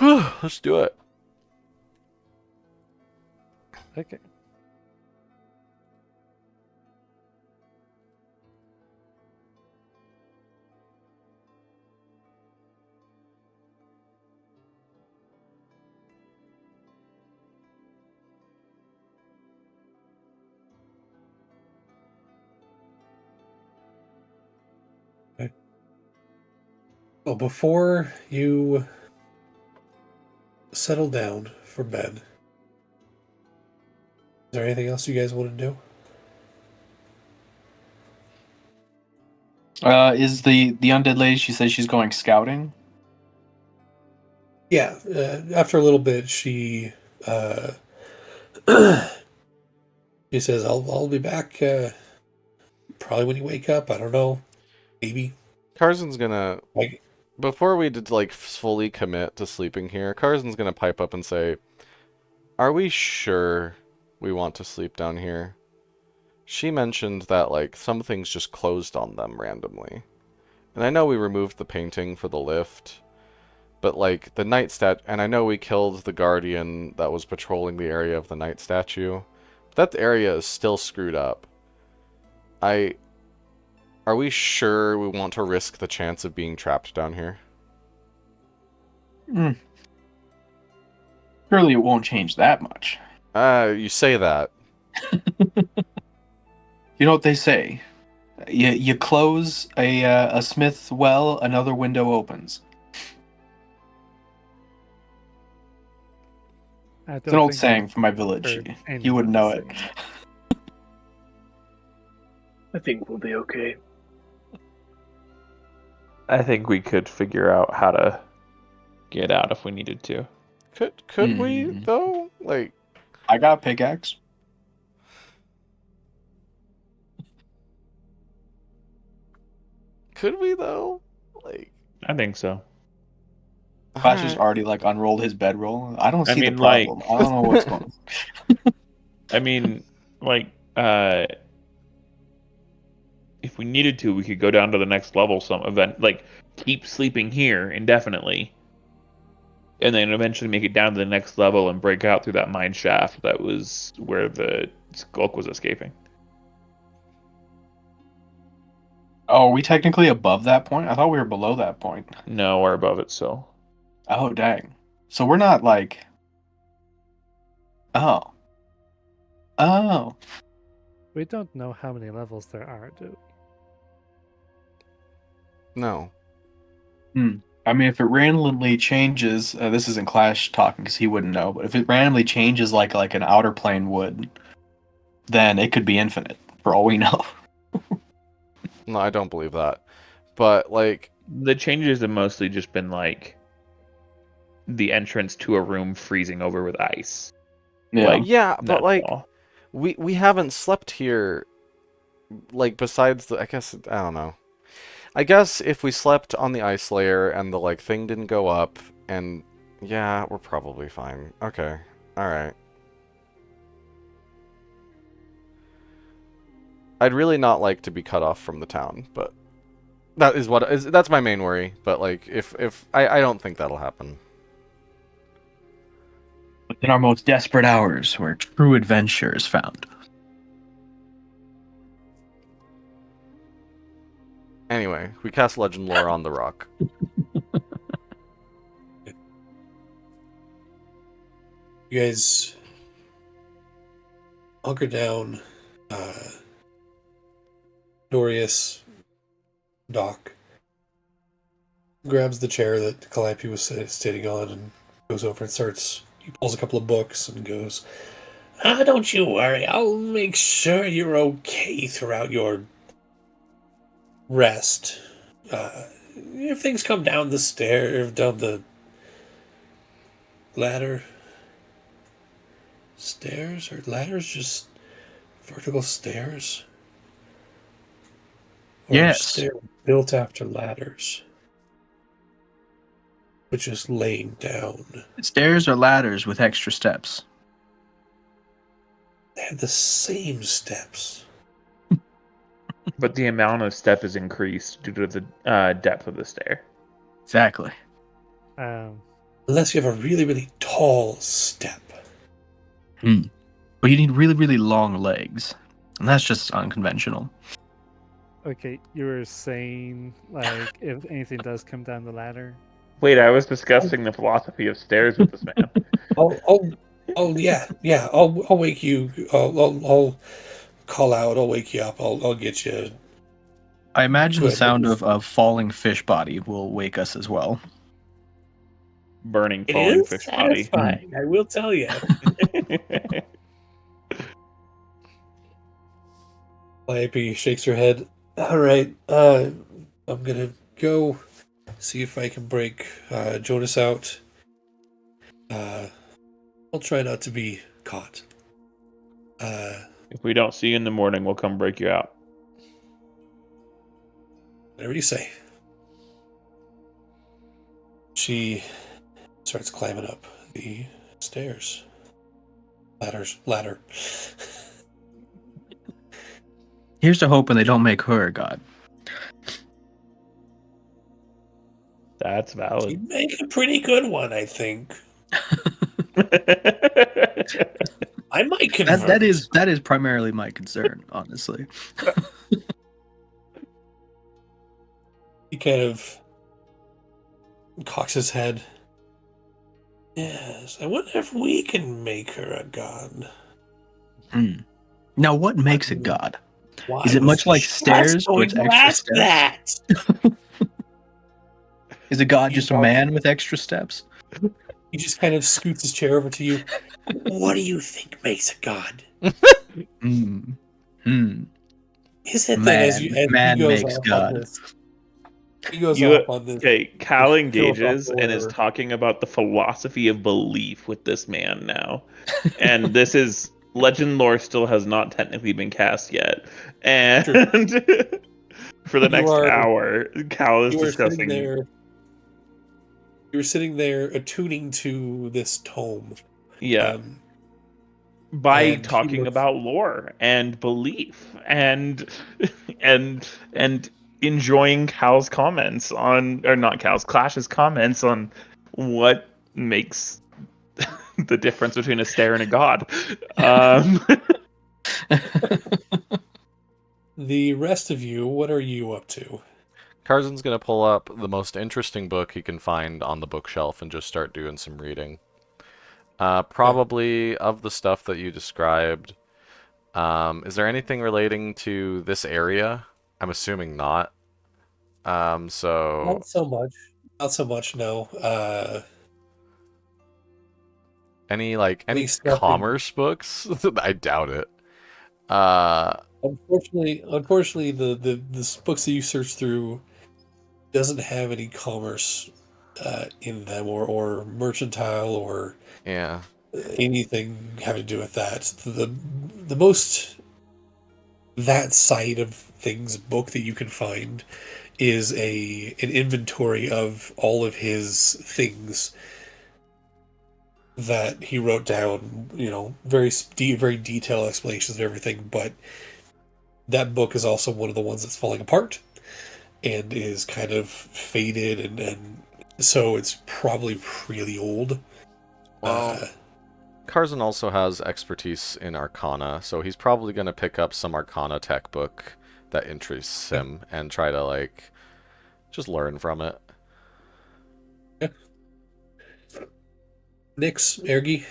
Let's do it. Okay. Well, before you settle down for bed, is there anything else you guys want to do? Is the undead lady? She says she's going scouting. Yeah, after a little bit, she she says, "I'll be back probably when you wake up. I don't know, maybe." Carson's gonna... Like, Before we did, like, fully commit to sleeping here, Carson's gonna pipe up and say, "Are we sure we want to sleep down here?" She mentioned that, like, some things just closed on them randomly. And I know we removed the painting for the lift, but, like, the night and I know we killed the guardian that was patrolling the area of the night statue. But that area is still screwed up. Are we sure we want to risk the chance of being trapped down here? Surely it won't change that much. You say that. You know what they say? You close a smith's well, another window opens. It's an old saying from my village. You wouldn't know it. I think we'll be okay. I think we could figure out how to get out if we needed to. Could we, though? Like... I got a pickaxe. Could we, though? Like... I think so. Clash has already, like, unrolled his bedroll. I don't see the mean, like- problem. I don't know what's going on. I mean, like, if we needed to, we could go down to the next level some event, like, keep sleeping here indefinitely, and then eventually make it down to the next level and break out through that mine shaft that was where the skulk was escaping. Oh, are we technically above that point? I thought we were below that point. No, we're above it, so. Oh, dang. So we're not, like... Oh. Oh. We don't know how many levels there are, do we? No. I mean, if it randomly changes, this isn't Clash talking because he wouldn't know. But if it randomly changes like an outer plane would, then it could be infinite for all we know. No, I don't believe that. But like, The changes have mostly just been like the entrance to a room freezing over with ice. Yeah. Like, yeah, but that's like, all. we haven't slept here. Like, besides the, I guess I don't know. I guess if we slept on the ice layer and the like thing didn't go up, and yeah, we're probably fine. Okay, all right. I'd really not like to be cut off from the town, but that's my main worry. But like, if I don't think that'll happen. In our most desperate hours, where true adventure is found. Anyway, we cast legend lore on the rock. You guys hunker down. Dorius, Doc, grabs the chair that Calliope was sitting on and goes over and starts. He pulls a couple of books and goes, don't you worry. I'll make sure you're okay throughout your rest. If things come down the stair, down the ladder, stairs or ladders, just vertical stairs, or Yes. stair built after ladders, but just laying down. Stairs or ladders with extra steps. They have the same steps. But the amount of step is increased due to the depth of the stair. Exactly. Unless you have a really, really tall step. But you need really, really long legs. And that's just unconventional. Okay, you were saying like if anything does come down the ladder. Wait, I was discussing the philosophy of stairs with this man. Yeah. I'll wake you. I'll call out. I'll wake you up. I'll get you. I imagine the Good. sound of falling fish body will wake us as well. Burning, It falling is fish body. satisfying. I will tell you. Calliope shakes her head. All right. I'm gonna go see if I can break Jonas out. I'll try not to be caught. If we don't see you in the morning, we'll come break you out. Whatever you say. She starts climbing up the stairs. Ladder. Here's to hoping they don't make her a god. That's You valid. make a pretty good one, I think. I might convert. That is primarily my concern, honestly. He kind of cocks his head. Yes, I wonder if we can make her a god. Now, what makes a god? Why Is it was much like just stairs going with to extra ask steps? that? Is a god You just a probably- man with extra steps? He just kind of scoots his chair over to you. What do you think makes a god? Is it that as Man he goes makes off God. on this? He goes off on this. Okay, Cal engages philosophical and is whatever. talking about the philosophy of belief with this man now. And this is legend lore still has not technically been cast yet. And for the next hour, Cal is You were discussing sitting there. You were sitting there attuning to this tome. Yeah. By and he talking was- about lore and belief and enjoying Cal's comments on, or not Cal's, Clash's comments on what makes the difference between a stair and a god. The rest of you, what are you up to? Carson's gonna pull up the most interesting book he can find on the bookshelf and just start doing some reading. Probably of the stuff that you described. Is there anything relating to this area? I'm assuming not. So Not so much. Not so much, no. Any Stuff in. commerce books? I doubt it. Uh, Unfortunately, the books that you search through doesn't have any commerce in them, or mercantile, or yeah. anything having to do with that. The most that side of things book that you can find is an inventory of all of his things that he wrote down. Very detailed explanations of everything. But that book is also one of the ones that's falling apart and is kind of faded, and so it's probably really old. Well, Karzan also has expertise in Arcana, so he's probably going to pick up some Arcana tech book that interests Yeah. him and try to, like, just learn from it. Yeah. Nix, Ergi.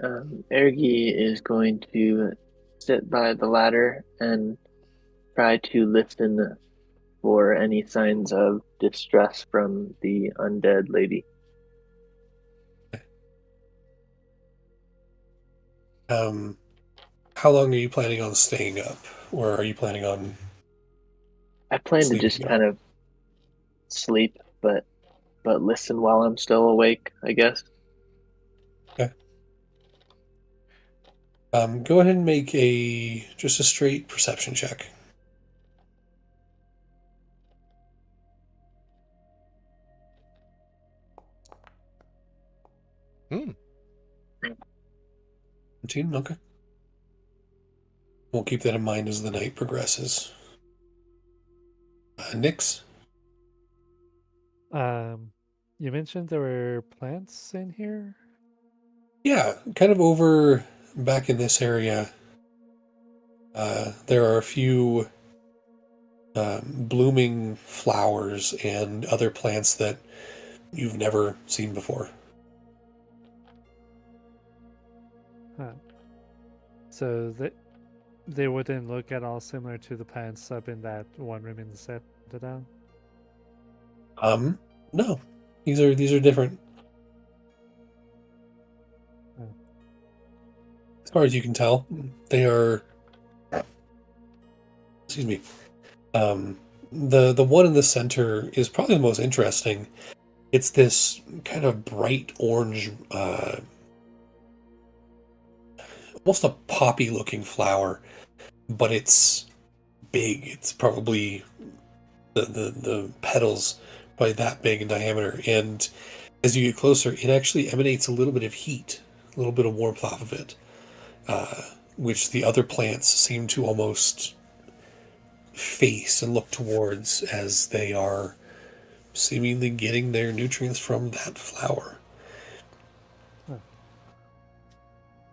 Ergi is going to sit by the ladder and try to listen for any signs of distress from the undead lady. Um, how long are you planning on staying up, or are you planning on I plan to just sleeping kind off? of sleep, but listen while I'm still awake, I guess. Okay. Go ahead and make just a straight perception check. Hmm. 13, okay. We'll keep that in mind as the night progresses. Nix? You mentioned there were plants in here. Yeah, kind of over back in this area. There are a few blooming flowers and other plants that you've never seen before. Huh. So they wouldn't look at all similar to the plants up in that one room in the set down. No, these are different. Oh. As far as you can tell, they are. Excuse me. The one in the center is probably the most interesting. It's this kind of bright orange, almost a poppy looking flower, but it's big. It's probably the petals probably that big in diameter, and as you get closer, it actually emanates a little bit of heat, a little bit of warmth off of it, uh, which the other plants seem to almost face and look towards as they are seemingly getting their nutrients from that flower. Huh.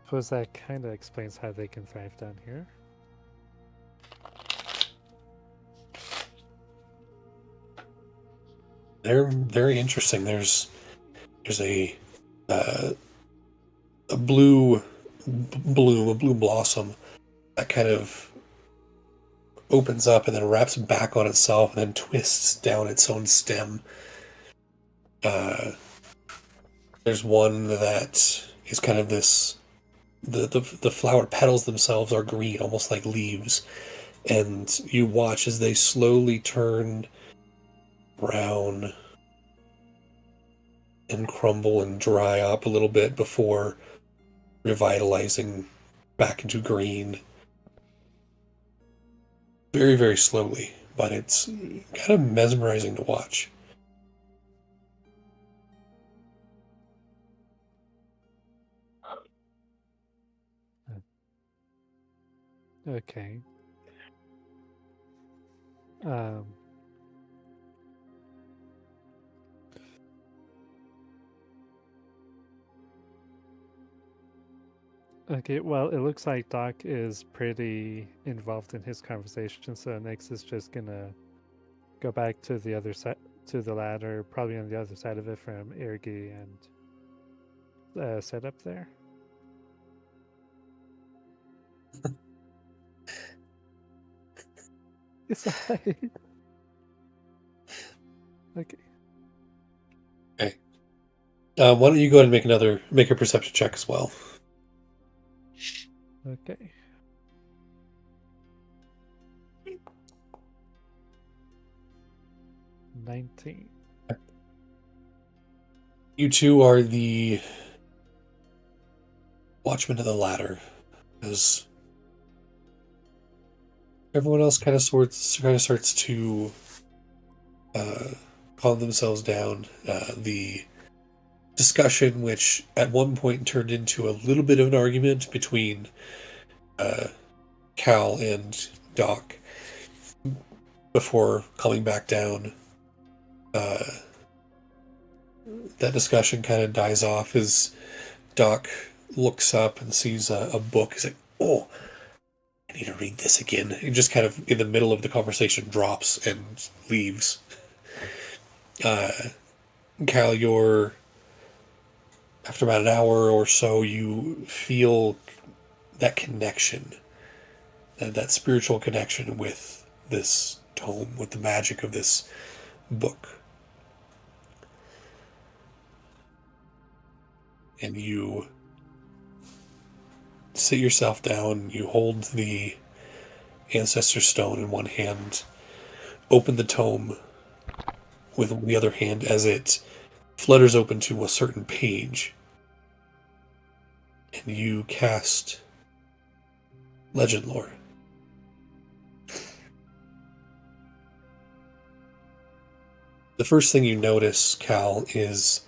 Suppose that kind of explains how they can thrive down here. They're very interesting. There's uh, a blue bloom, a blue blossom that kind of opens up and then wraps back on itself and then twists down its own stem. Uh, there's one that is kind of this. The flower petals themselves are green, almost like leaves, and you watch as they slowly turn brown and crumble and dry up a little bit before revitalizing back into green. Very, very slowly, but it's kind of mesmerizing to watch. Okay. Um. Okay, well, it looks like Doc is pretty involved in his conversation, so next is just gonna go back to the other side, to the ladder, probably on the other side of it from Ergi, and set up there. Aside. Okay. Why don't you go ahead and make a perception check as well? Okay. $19. You two are the watchmen of the ladder, as everyone else kind of starts to calm themselves down. The discussion, which at one point turned into a little bit of an argument between Cal and Doc, before coming back down. That discussion kind of dies off as Doc looks up and sees a book. He's like, "Oh, I need to read this again." He just kind of, in the middle of the conversation, drops and leaves. Uh, Cal, after about an hour or so, you feel that connection, that spiritual connection with this tome, with the magic of this book. And you sit yourself down, you hold the Ancestor Stone in one hand, open the tome with the other hand as it flutters open to a certain page, and you cast Legend Lore. The first thing you notice, Cal, is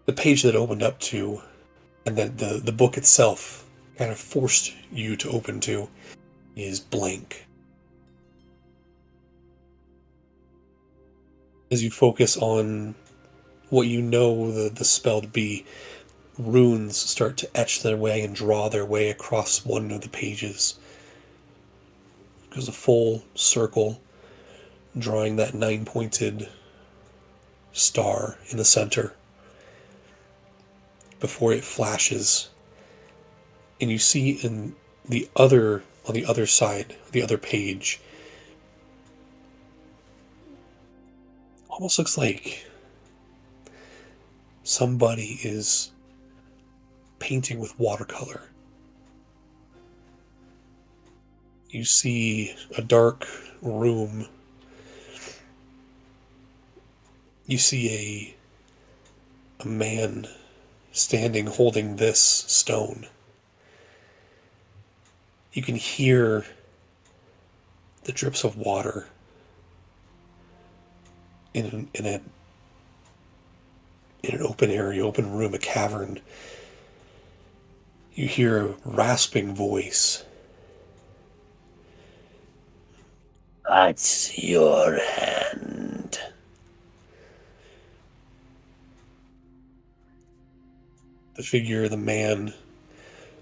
the page that opened up to, and then the book itself kind of forced you to open to, is blank. As you focus on what you know the spell to be, runes start to etch their way and draw their way across one of the pages. There's a full circle, drawing that 9-pointed star in the center before it flashes. And you see on the other side, the other page, almost looks like somebody is painting with watercolor. You see a dark room. You see a man standing holding this stone. You can hear the drips of water in an open area, open room, a cavern. You hear a rasping voice. "What's your hand?" The figure, the man,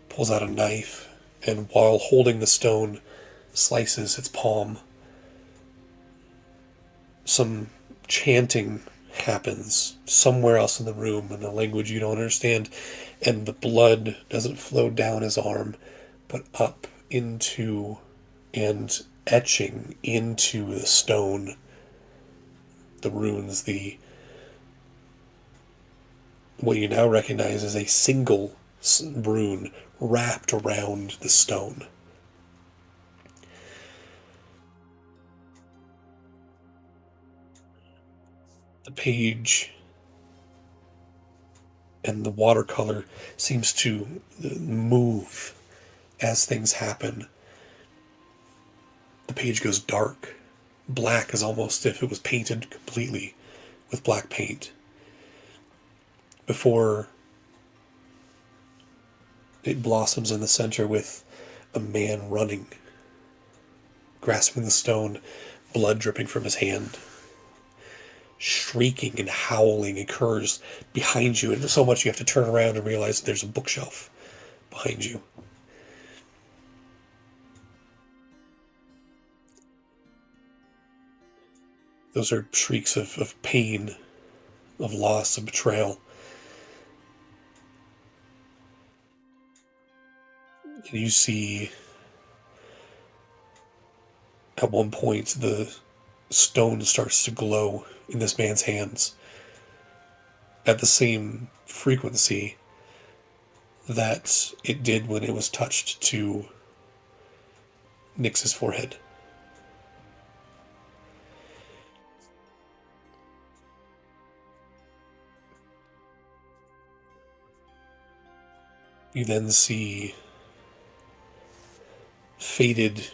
pulls out a knife, and while holding the stone, slices its palm. Some chanting happens somewhere else in the room in a language you don't understand, and the blood doesn't flow down his arm, but up into and etching into the stone, the runes, what you now recognize as a single rune wrapped around the stone. The page and the watercolor seems to move as things happen. The page goes dark, black, as almost if it was painted completely with black paint, before it blossoms in the center with a man running, grasping the stone, blood dripping from his hand. Shrieking and howling occurs behind you, and so much you have to turn around and realize that there's a bookshelf behind you. Those are shrieks of pain, of loss, of betrayal. And you see at one point the stone starts to glow in this man's hands. at the same frequency that it did when it was touched to Nyx's forehead. You then see faded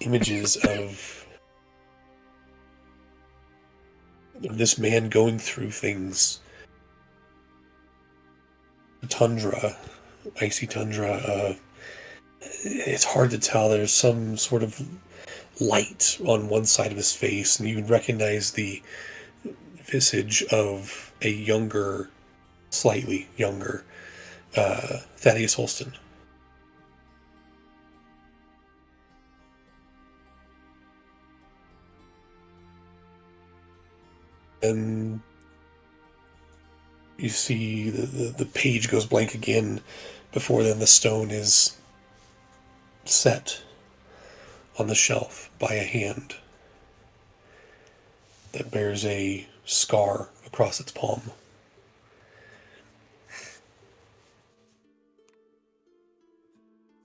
images of this man going through things. The tundra, icy tundra, it's hard to tell. There's some sort of light on one side of his face, and you would recognize the visage of a younger, slightly younger, Thaddeus Holston. And you see the page goes blank again before then the stone is set on the shelf by a hand that bears a scar across its palm.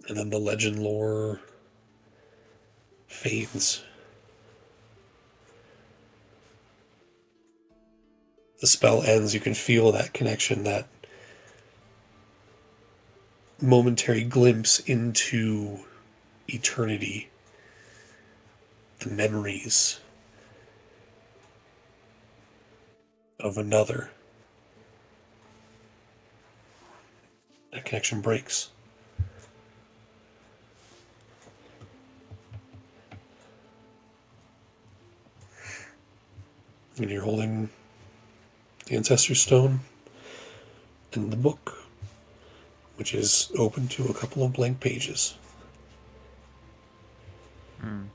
And then the legend lore fades. The spell ends. You can feel that connection, that momentary glimpse into eternity, the memories of another. That connection breaks. And you're holding the Ancestor Stone and the book, which is open to a couple of blank pages. I'm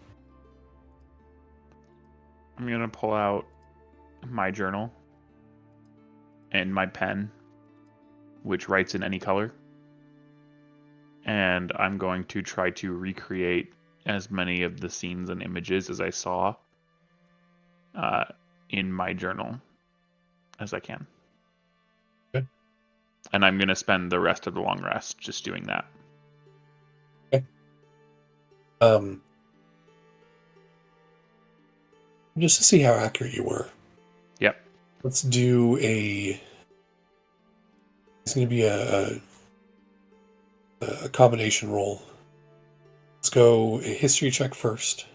going to pull out my journal and my pen, which writes in any color. And I'm going to try to recreate as many of the scenes and images as I saw in my journal as I can. Okay. And I'm going to spend the rest of the long rest just doing that. Okay. Just to see how accurate you were. Yep. Let's do a... It's going to be a combination roll. Let's go a history check first.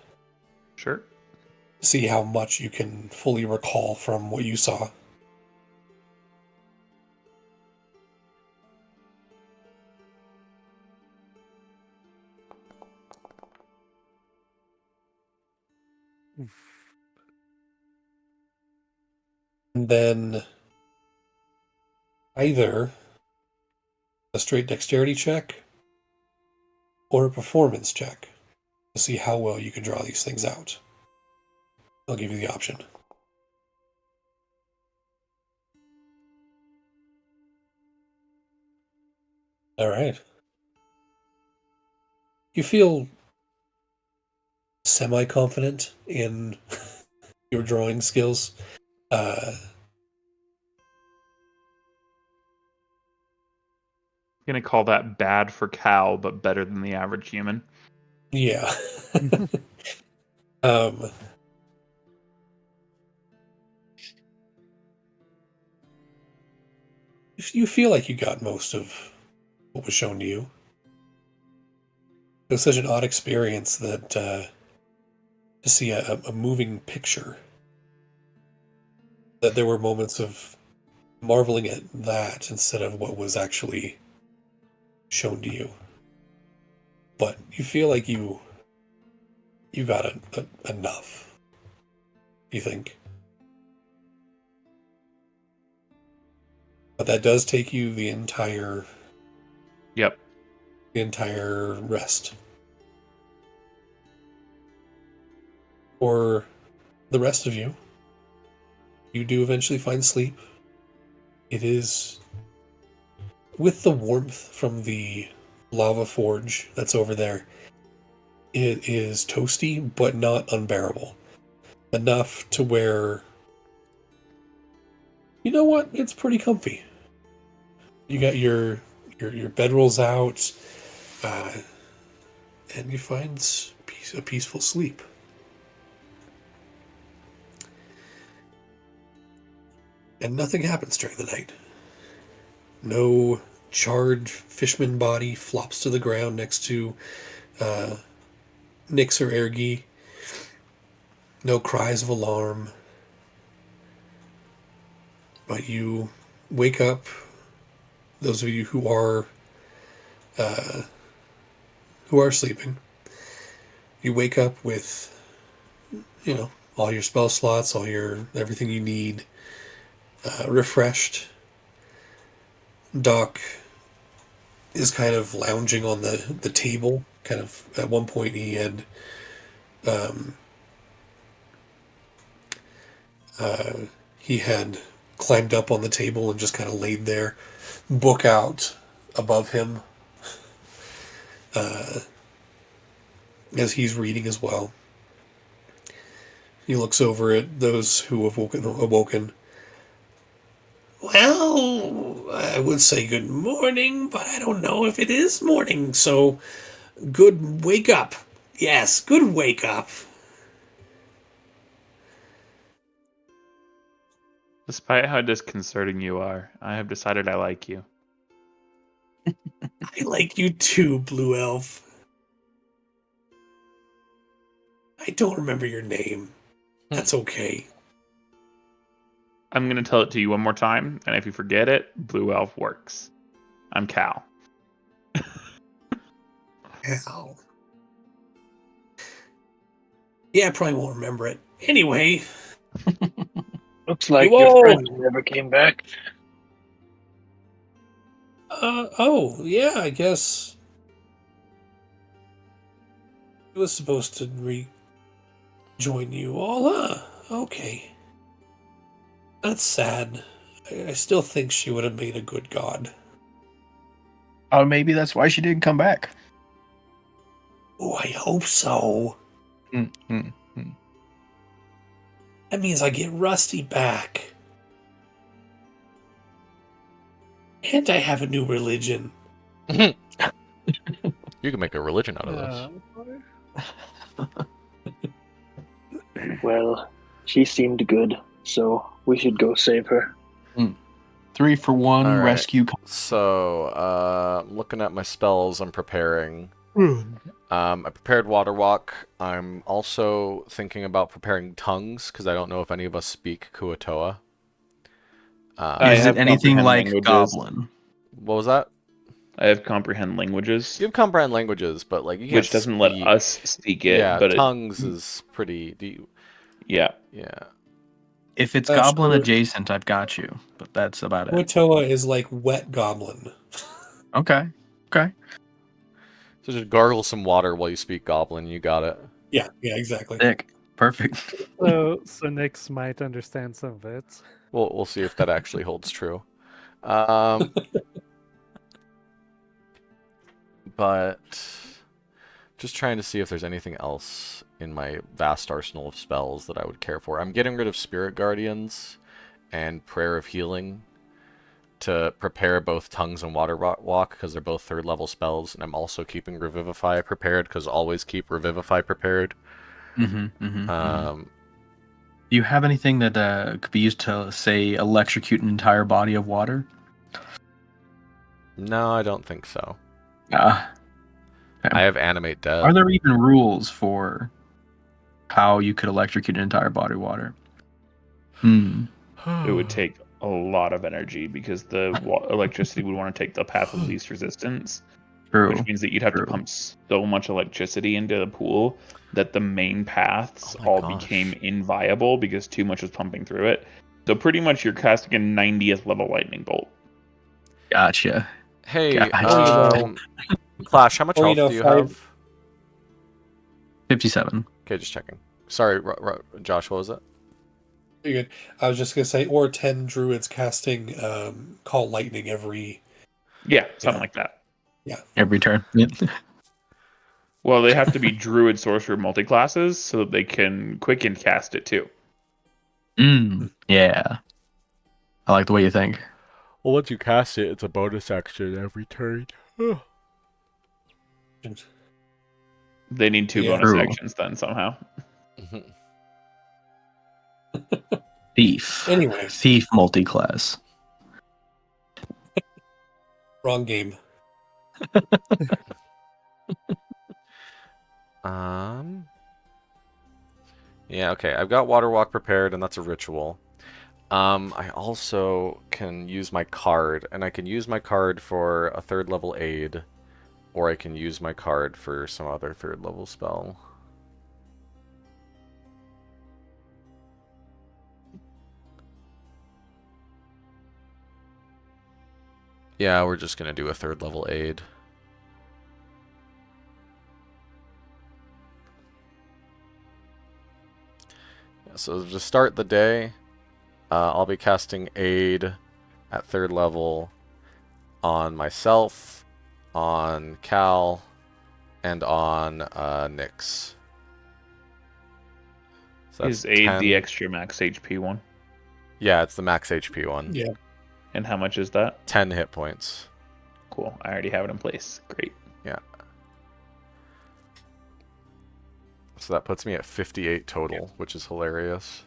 Sure. See how much you can fully recall from what you saw. And then either a straight dexterity check or a performance check to see how well you can draw these things out. I'll give you the option. All right. You feel semi-confident in your drawing skills. I'm going to call that bad for Cal, but better than the average human. Yeah. You feel like you got most of what was shown to you. It was such an odd experience that to see a moving picture, that there were moments of marveling at that instead of what was actually shown to you. But you feel like you got enough, you think. But that does take you the entire Yep. rest. For the rest of you, you do eventually find sleep. It is with the warmth from the lava forge that's over there. It is toasty, but not unbearable. Enough to where You know what? It's pretty comfy. You got your bedrolls out, and you find a peaceful sleep. And nothing happens during the night. No charred fishman body flops to the ground next to Nyx or Ergi. No cries of alarm. But you wake up, those of you who are sleeping, you wake up with, all your spell slots, all your everything you need, refreshed. Doc is kind of lounging on the table. Kind of at one point um, he had climbed up on the table and just kind of laid there, book out above him, as he's reading as well. He looks over at those who have awoken. Well, I would say good morning, but I don't know if it is morning, so good wake up. Yes, good wake up. Despite how disconcerting you are, I have decided I like you. I like you too, Blue Elf. I don't remember your name. That's okay. I'm going to tell it to you one more time, and if you forget it, Blue Elf works. I'm Cal. Hell. Yeah, I probably won't remember it. Anyway. Looks like Whoa. your friend never came back. Yeah, I guess he was supposed to rejoin you all, huh? Okay. That's sad. I still think she would have made a good god. Oh, maybe that's why she didn't come back. Oh, I hope so. Mm-hmm. That means I get Rusty back. And I have a new religion. You can make a religion out of this. Well, she seemed good, so we should go save her. 3 for 1 All right. rescue. So, looking at my spells, I'm preparing. I prepared Water Walk. I'm also thinking about preparing Tongues, because I don't know if any of us speak Kuatoa. I Is it have anything comprehend like languages. Goblin? What was that? I have comprehend languages, You have comprehend languages, but like you can't which doesn't let speak. us speak it. Yeah, but Tongues is pretty. Yeah. If it's Sure. Goblin adjacent, I've got you. But that's about it. Kuatoa is like wet goblin. Okay. So just gargle some water while you speak Goblin. You got it. Yeah, exactly. Sick. Perfect. So Nyx might understand some of it. We'll see if that actually holds true. But just trying to see if there's anything else in my vast arsenal of spells that I would care for. I'm getting rid of Spirit Guardians and Prayer of Healing to prepare both Tongues and Water Walk, because they're both 3rd level spells, and I'm also keeping Revivify prepared, because always keep Revivify prepared. Do you have anything that could be used to, say, electrocute an entire body of water? No, I don't think so. Okay. I have Animate Dead. Are there even rules for how you could electrocute an entire body of water? It would take a lot of energy because the electricity would want to take the path of least resistance. True. Which means that you'd have to pump so much electricity into the pool that the main paths became inviable because too much was pumping through it. So pretty much you're casting a 90th level lightning bolt. Gotcha. Hey, Clash, how much health do you have? 57. Okay, just checking. Sorry, Josh, what was it? You're good. I was just going to say, or 10 druids casting Call Lightning every... Yeah, something like that. Yeah. Every turn. Well, they have to be druid sorcerer multi-classes so that they can quicken cast it too. Yeah. I like the way you think. Well, once you cast it, it's a bonus action every turn. They need 2 Yeah. bonus True. actions then somehow. Thief. Anyway. Thief multi-class. Wrong game. Yeah, okay. I've got Water Walk prepared, and that's a ritual. I also can use my card, and I can use my card for a 3rd level aid, or I can use my card for some other 3rd level spell. Yeah, we're just gonna do a 3rd level aid. Yeah, so to start the day, I'll be casting aid at 3rd level on myself, on Cal, and on Nyx. So that's Is aid the 10. extra max HP one? Yeah, it's the max HP one. Yeah. And how much is that? 10 hit points. Cool. I already have it in place. Great. Yeah. So that puts me at 58 total, which is hilarious.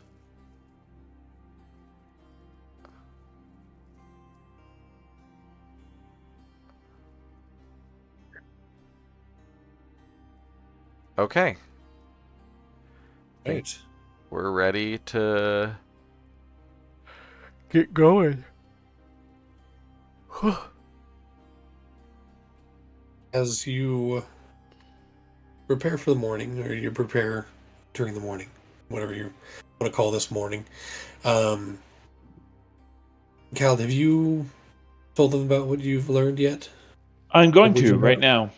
Okay. Right. We're ready to get going. As you prepare for the morning, or you prepare during the morning, whatever you want to call this morning, Cal, have you told them about what you've learned yet? I'm going Would to you right have- now.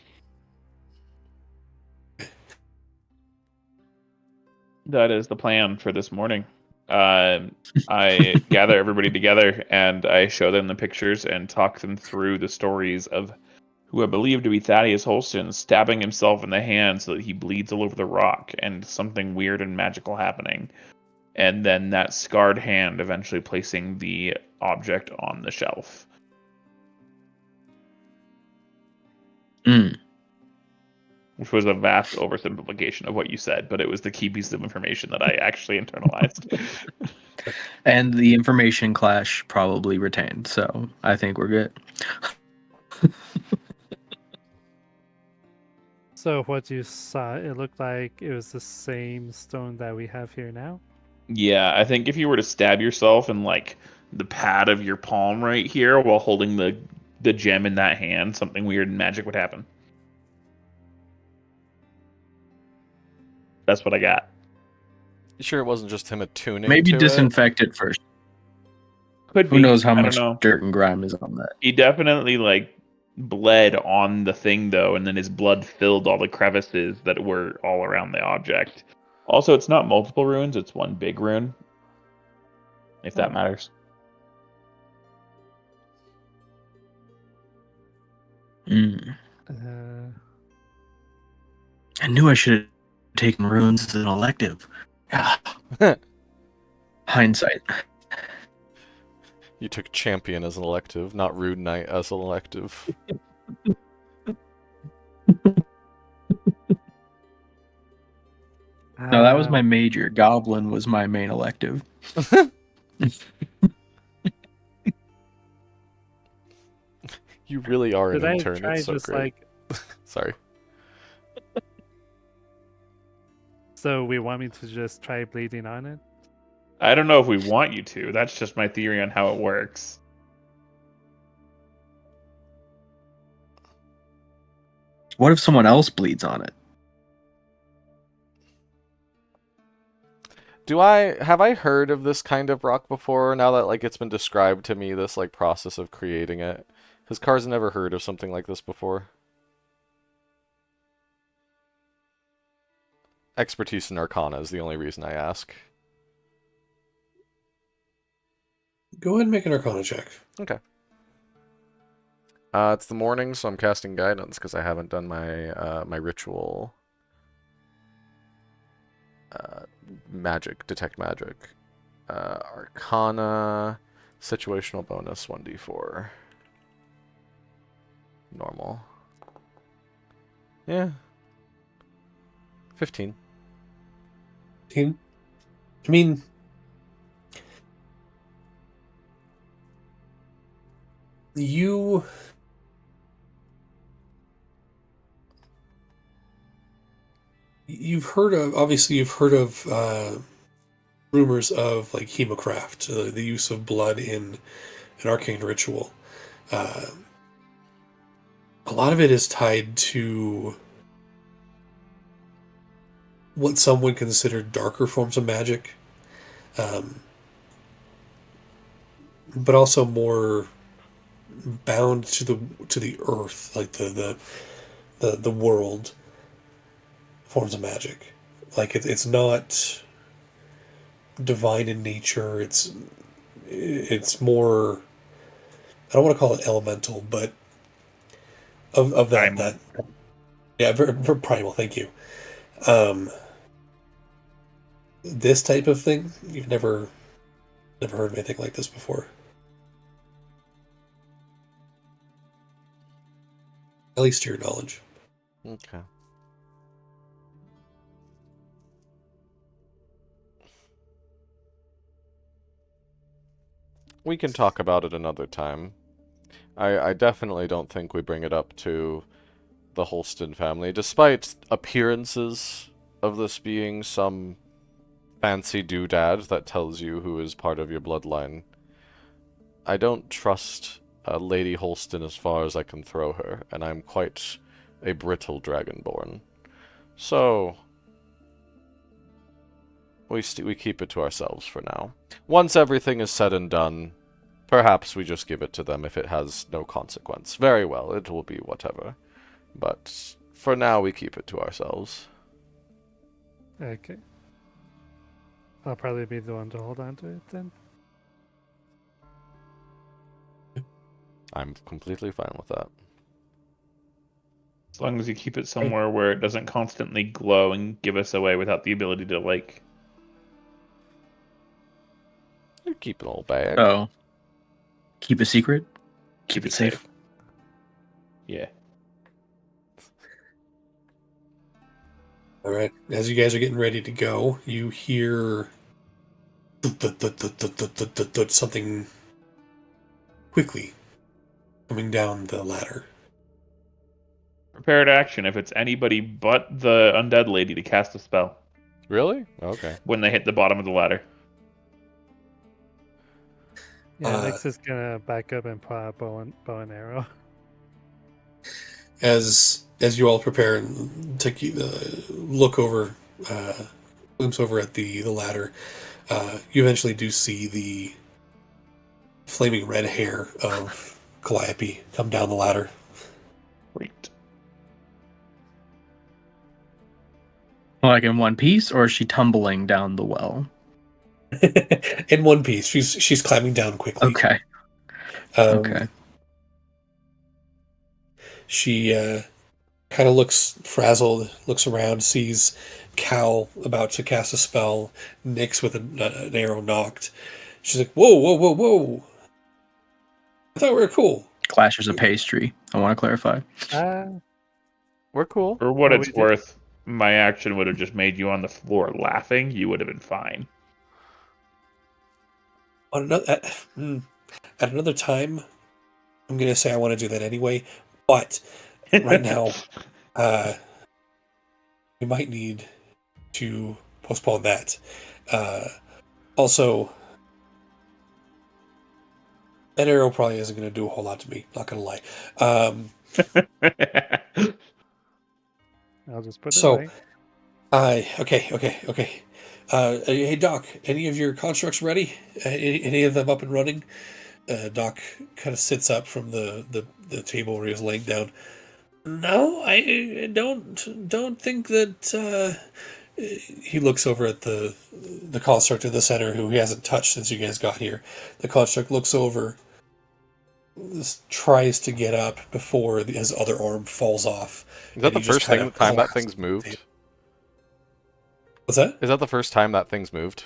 That is the plan for this morning. I gather everybody together and I show them the pictures and talk them through the stories of who I believe to be Thaddeus Holston stabbing himself in the hand so that he bleeds all over the rock and something weird and magical happening. And then that scarred hand eventually placing the object on the shelf. Mm. Which was a vast oversimplification of what you said, but it was the key piece of information that I actually internalized. And the information clash probably retained, so I think we're good. So what you saw, it looked like it was the same stone that we have here now. Yeah, I think if you were to stab yourself in like the pad of your palm right here while holding the gem in that hand, something weird and magic would happen. That's what I got. You sure it wasn't just him attuning Maybe to it? disinfect it first. Could Who be. knows how I don't much know. dirt and grime is on that? He definitely like bled on the thing though, and then his blood filled all the crevices that were all around the object. Also, it's not multiple runes; it's one big rune. If that matters. Mm. Uh, I knew I should have taken runes as an elective. Hindsight. You took Champion as an elective, not Rude Knight as an elective. No, that was my major. Goblin was my main elective. You really are an Did I intern. try It's so just great. like? Sorry. So we want me to just try bleeding on it? I don't know if we want you to. That's just my theory on how it works. What if someone else bleeds on it? Have I heard of this kind of rock before? Now that like it's been described to me, this like process of creating it. Has Cars never heard of something like this before? Expertise in Arcana is the only reason I ask. Go ahead and make an Arcana check. Okay. It's the morning, so I'm casting guidance because I haven't done my my ritual. Magic, detect magic. Arcana Situational bonus 1d4. Normal. Yeah. 15. I mean, you've heard of, obviously you've heard of rumors of like hemocraft, the use of blood in an arcane ritual. A lot of it is tied to what some would consider darker forms of magic, um, but also more bound to the earth, like the world forms of magic. Like it's not divine in nature. It's more. I don't want to call it elemental, but of that Primal. yeah, very primal. Thank you. Um, this type of thing, you've never heard of anything like this before. At least to your knowledge. Okay. We can talk about it another time. I definitely don't think we bring it up to the Holston family, despite appearances of this being some fancy doodad that tells you who is part of your bloodline. I don't trust Lady Holston as far as I can throw her, and I'm quite a brittle dragonborn. So, we keep it to ourselves for now. Once everything is said and done, perhaps we just give it to them if it has no consequence. Very well, it will be whatever. But for now, we keep it to ourselves. Okay. I'll probably be the one to hold on to it then. I'm completely fine with that. As long as you keep it somewhere where it doesn't constantly glow and give us away without the ability to, like... You keep an old bag. Oh. Keep it secret? Keep it safe? Yeah. All right. As you guys are getting ready to go, you hear something quickly coming down the ladder. Prepared action if it's anybody but the undead lady to cast a spell Really? Okay. when they hit the bottom of the ladder. Yeah, Nyx is gonna back up and pull out bow and arrow. As you all prepare and take look over, glimpse over at the ladder, you eventually do see the flaming red hair of Calliope come down the ladder. Great. Like in one piece, or is she tumbling down the well? In one piece, she's climbing down quickly. Okay. Okay. She kind of looks frazzled, looks around, sees Cal about to cast a spell, Nyx with an arrow knocked. She's like, whoa, whoa, whoa, whoa. I thought we were cool. Clashers of pastry. I want to clarify. We're cool. For what Oh, it's we did- worth, my action would have just made you on the floor laughing. You would have been fine. On another, at another time, I'm going to say I want to do that anyway, but right now, we might need to postpone that. Also, that arrow probably isn't going to do a whole lot to me, not going to lie. I'll just put it So, away. okay. Hey, Doc, any of your constructs ready? Any of them up and running? Doc kind of sits up from the table where he was laying down. No, I don't think that. He looks over at the construct in the center, who he hasn't touched since you guys got here. The construct looks over, tries to get up before his other arm falls off. Is that the and he just first kind of time that collapses. thing's moved? What's that? Is that the first time that thing's moved?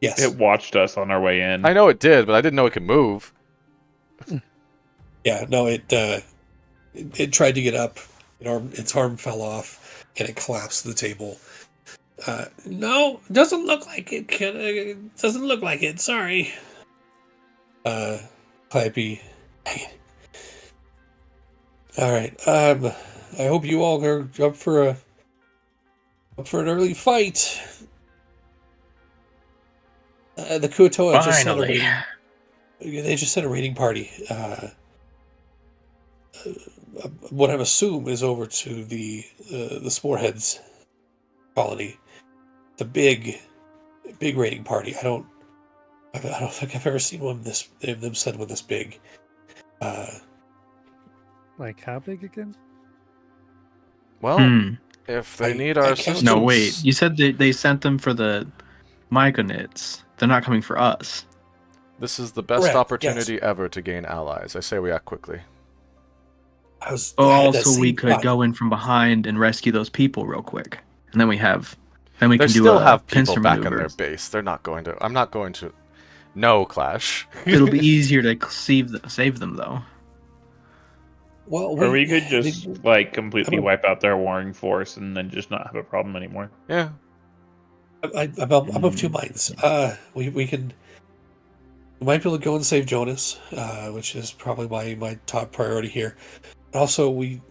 Yes. It watched us on our way in. I know it did, but I didn't know it could move. Yeah, no, it tried to get up. Its arm fell off, and it collapsed to the table. No, doesn't look like it. Doesn't look like it. Sorry. Clappy. Dang it. All right. I hope you all are up for an early fight. The Kuotoa just sent a Finally. raiding. They just sent a raiding party. What I'm assuming is over to the Sporeheads colony. It's a big raiding party. I don't think I've ever seen them send one this big. Like how big again? Well, if they need our I assistance... counted- No, wait. You said they sent them for the Myconids. They're not coming for us. This is the best Correct, opportunity ever to gain allies. I say we act quickly. I had that Also, we same could thought. go in from behind and rescue those people real quick, and then we They can do still a have people pincer back maneuver. in their base. They're not going to... I'm not going to... No, Clash. It'll be easier to save them though. Well, Or we could just like I completely don't- wipe out their warring force and then just not have a problem anymore. Yeah. I'm of two minds. We might be able to go and save Jonas, which is probably my top priority here. But also, we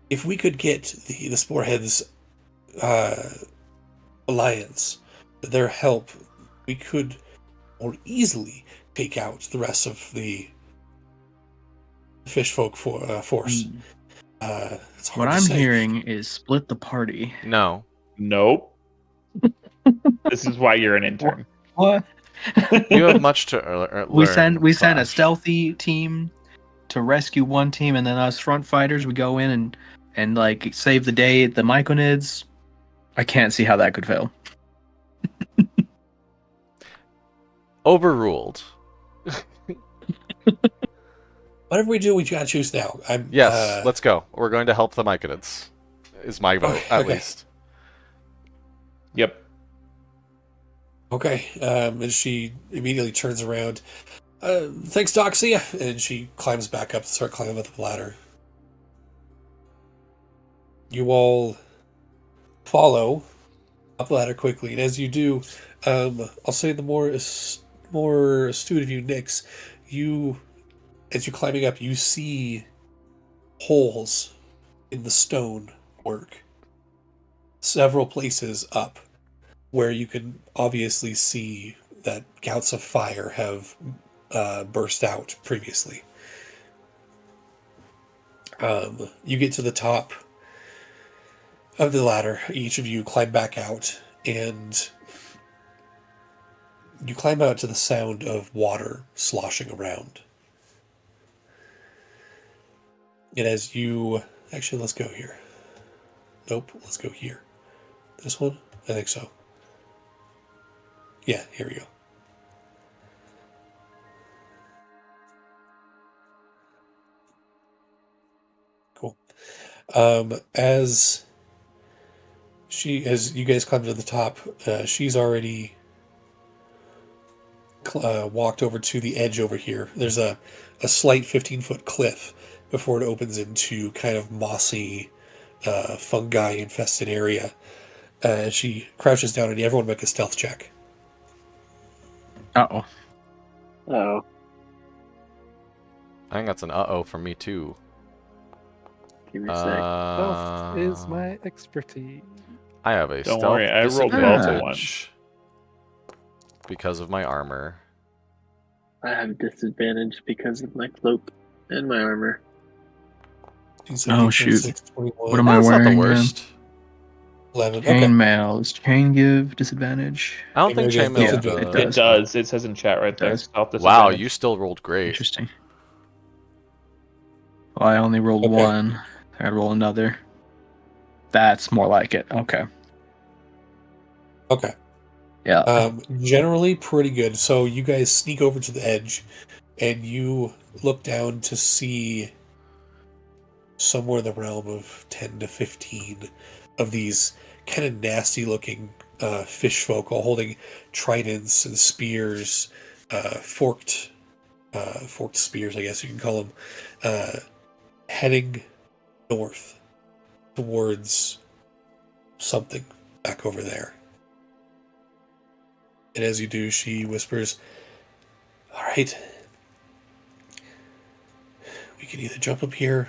if we could get the Sporeheads alliance, their help, we could more easily take out the rest of the fish folk force. It's hard What to I'm say. hearing is split the party. No. Nope. This is why you're an intern. What? You have much to learn. We send a Clash. stealthy team to rescue one team, and then us front fighters, we go in and like save the day at the Myconids. I can't see how that could fail. Overruled. Whatever we do, we gotta choose now. Yes, let's go. We're going to help the Myconids. Is my vote, at okay. least. Yep. Okay. And she immediately turns around. Thanks, Doc. See ya. And she climbs back up to start climbing up the ladder. You all follow up the ladder quickly, and as you do, I'll say the more astute of you, Nyx, as you're climbing up, you see holes in the stone work. Several places up where you can obviously see that gouts of fire have burst out previously. You get to the top of the ladder. Each of you climb back out, and you climb out to the sound of water sloshing around. And as you... Actually, let's go here. Nope, let's go here. This one? I think so. Yeah, here we go. Cool. As you guys climb to the top, she's already walked over to the edge over here. There's a slight 15-foot cliff before it opens into kind of mossy, fungi-infested area. She crouches down, and everyone make a stealth check. Uh-oh. Oh, I think that's an uh-oh for me, too. give me a sec. Stealth is my expertise. I have a Don't stealth worry, I rolled well disadvantage because of my armor. I have disadvantage because of my cloak and my armor. Oh, shoot. 26, 21, What am I That's not the wearing, worst. 11. Okay. Chainmail. Does chain give disadvantage? I don't think Chainmail chainmail gives it It does. does. It says in chat right there. does. Self Wow, disadvantage. you still rolled great. Interesting. Well, I only rolled Okay. one. I'd roll another. That's more like it. Okay. Okay. Yeah. Generally pretty good. So you guys sneak over to the edge, and you look down to see somewhere in the realm of 10 to 15 of these kind of nasty looking fish folk, all holding tridents and spears, forked spears, I guess you can call them, heading north towards something back over there. And as you do, she whispers, "All right, we can either jump up here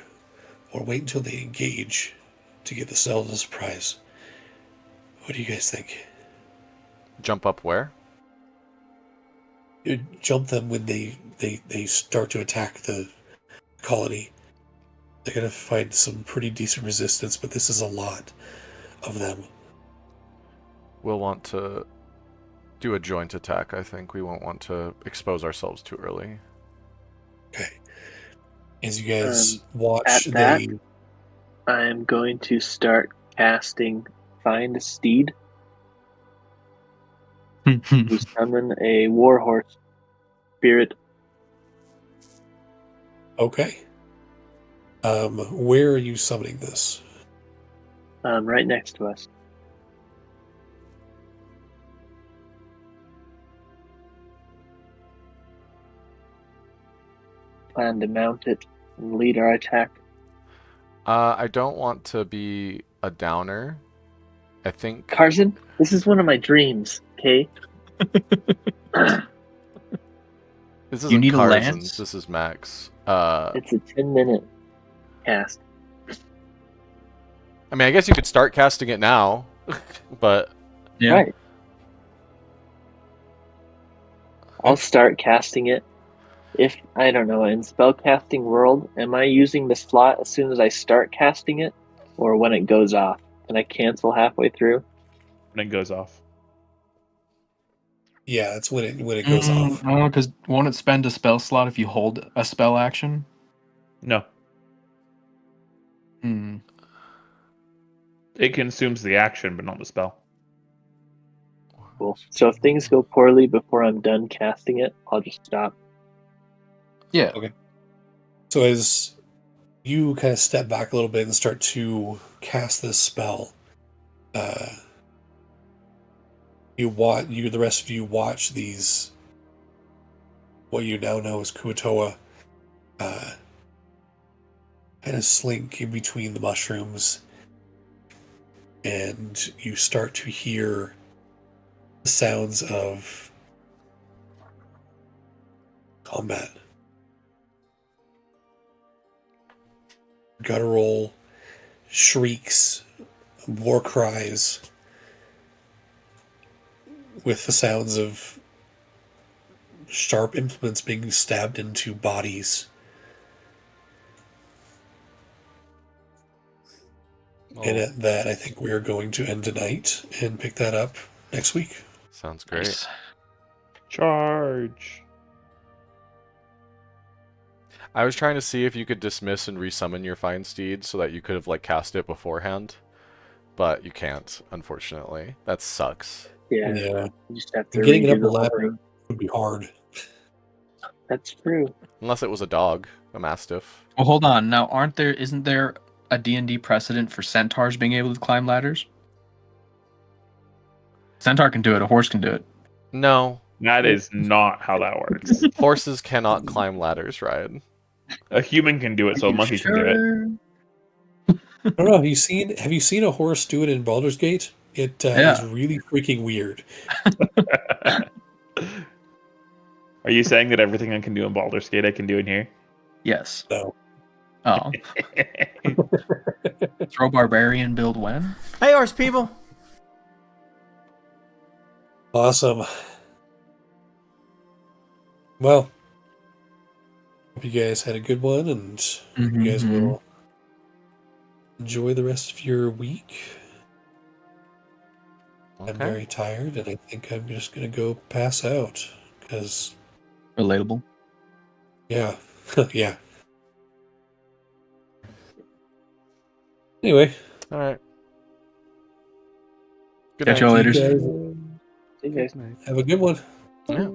or wait until they engage to give the cells a surprise. What do you guys think?" Jump up where? You jump them when they start to attack the colony. They're going to find some pretty decent resistance, but this is a lot of them. We'll want to do a joint attack, I think. We won't want to expose ourselves too early. Okay. As you guys watch, at that, I'm going to start casting Find a Steed to summon a warhorse spirit. Okay. Where are you summoning this? Right next to us. Plan to mount it and lead our attack. I don't want to be a downer. I think... Carson, this is one of my dreams, okay? This You isn't need a Tarzan, lance? this is Max. It's a 10-minute cast. I mean, I guess you could start casting it now, but... Yeah. Right. I'll start casting it. If, I don't know, in spellcasting world, am I using the slot as soon as I start casting it? Or when it goes off? Can I cancel halfway through? When it goes off. Yeah, that's when it goes off. Oh, because won't it spend a spell slot if you hold a spell action? No. Hmm. It consumes the action, but not the spell. Cool. So if things go poorly before I'm done casting it, I'll just stop. Yeah. So as you kind of step back a little bit and start to cast this spell, the rest of you watch these, what you now know as Kuatoa, kind of slink in between the mushrooms, and you start to hear the sounds of combat. Guttural shrieks, war cries, with the sounds of sharp implements being stabbed into bodies. And at that, I think we are going to end tonight and pick that up next week. Sounds great. Nice. Charge. I was trying to see if you could dismiss and resummon your Find Steed so that you could have like cast it beforehand, but you can't, unfortunately. That sucks. Yeah. Yeah. You just have to Getting it redo up the the whole ladder thing. would be hard. That's true. Unless it was a dog, a mastiff. Well, hold on. Now, isn't there a D&D precedent for centaurs being able to climb ladders? Centaur can do it. A horse can do it. No, That is not how that works. horses cannot climb ladders, Ryan. A human can do it, so a monkey can do it. I don't know. Have you seen a horse do it in Baldur's Gate? It Yeah. is really freaking weird. Are you saying that everything I can do in Baldur's Gate I can do in here? Yes. No. Oh. Throw barbarian build when? Hey, horse people. Awesome. Well, hope you guys had a good one, and you guys will enjoy the rest of your week. Okay. I'm very tired, and I think I'm just going to go pass out, because, Relatable. yeah, yeah. Anyway, All right. Good Catch night. y'all later. you guys See you guys. Good night. have a good one. Yeah.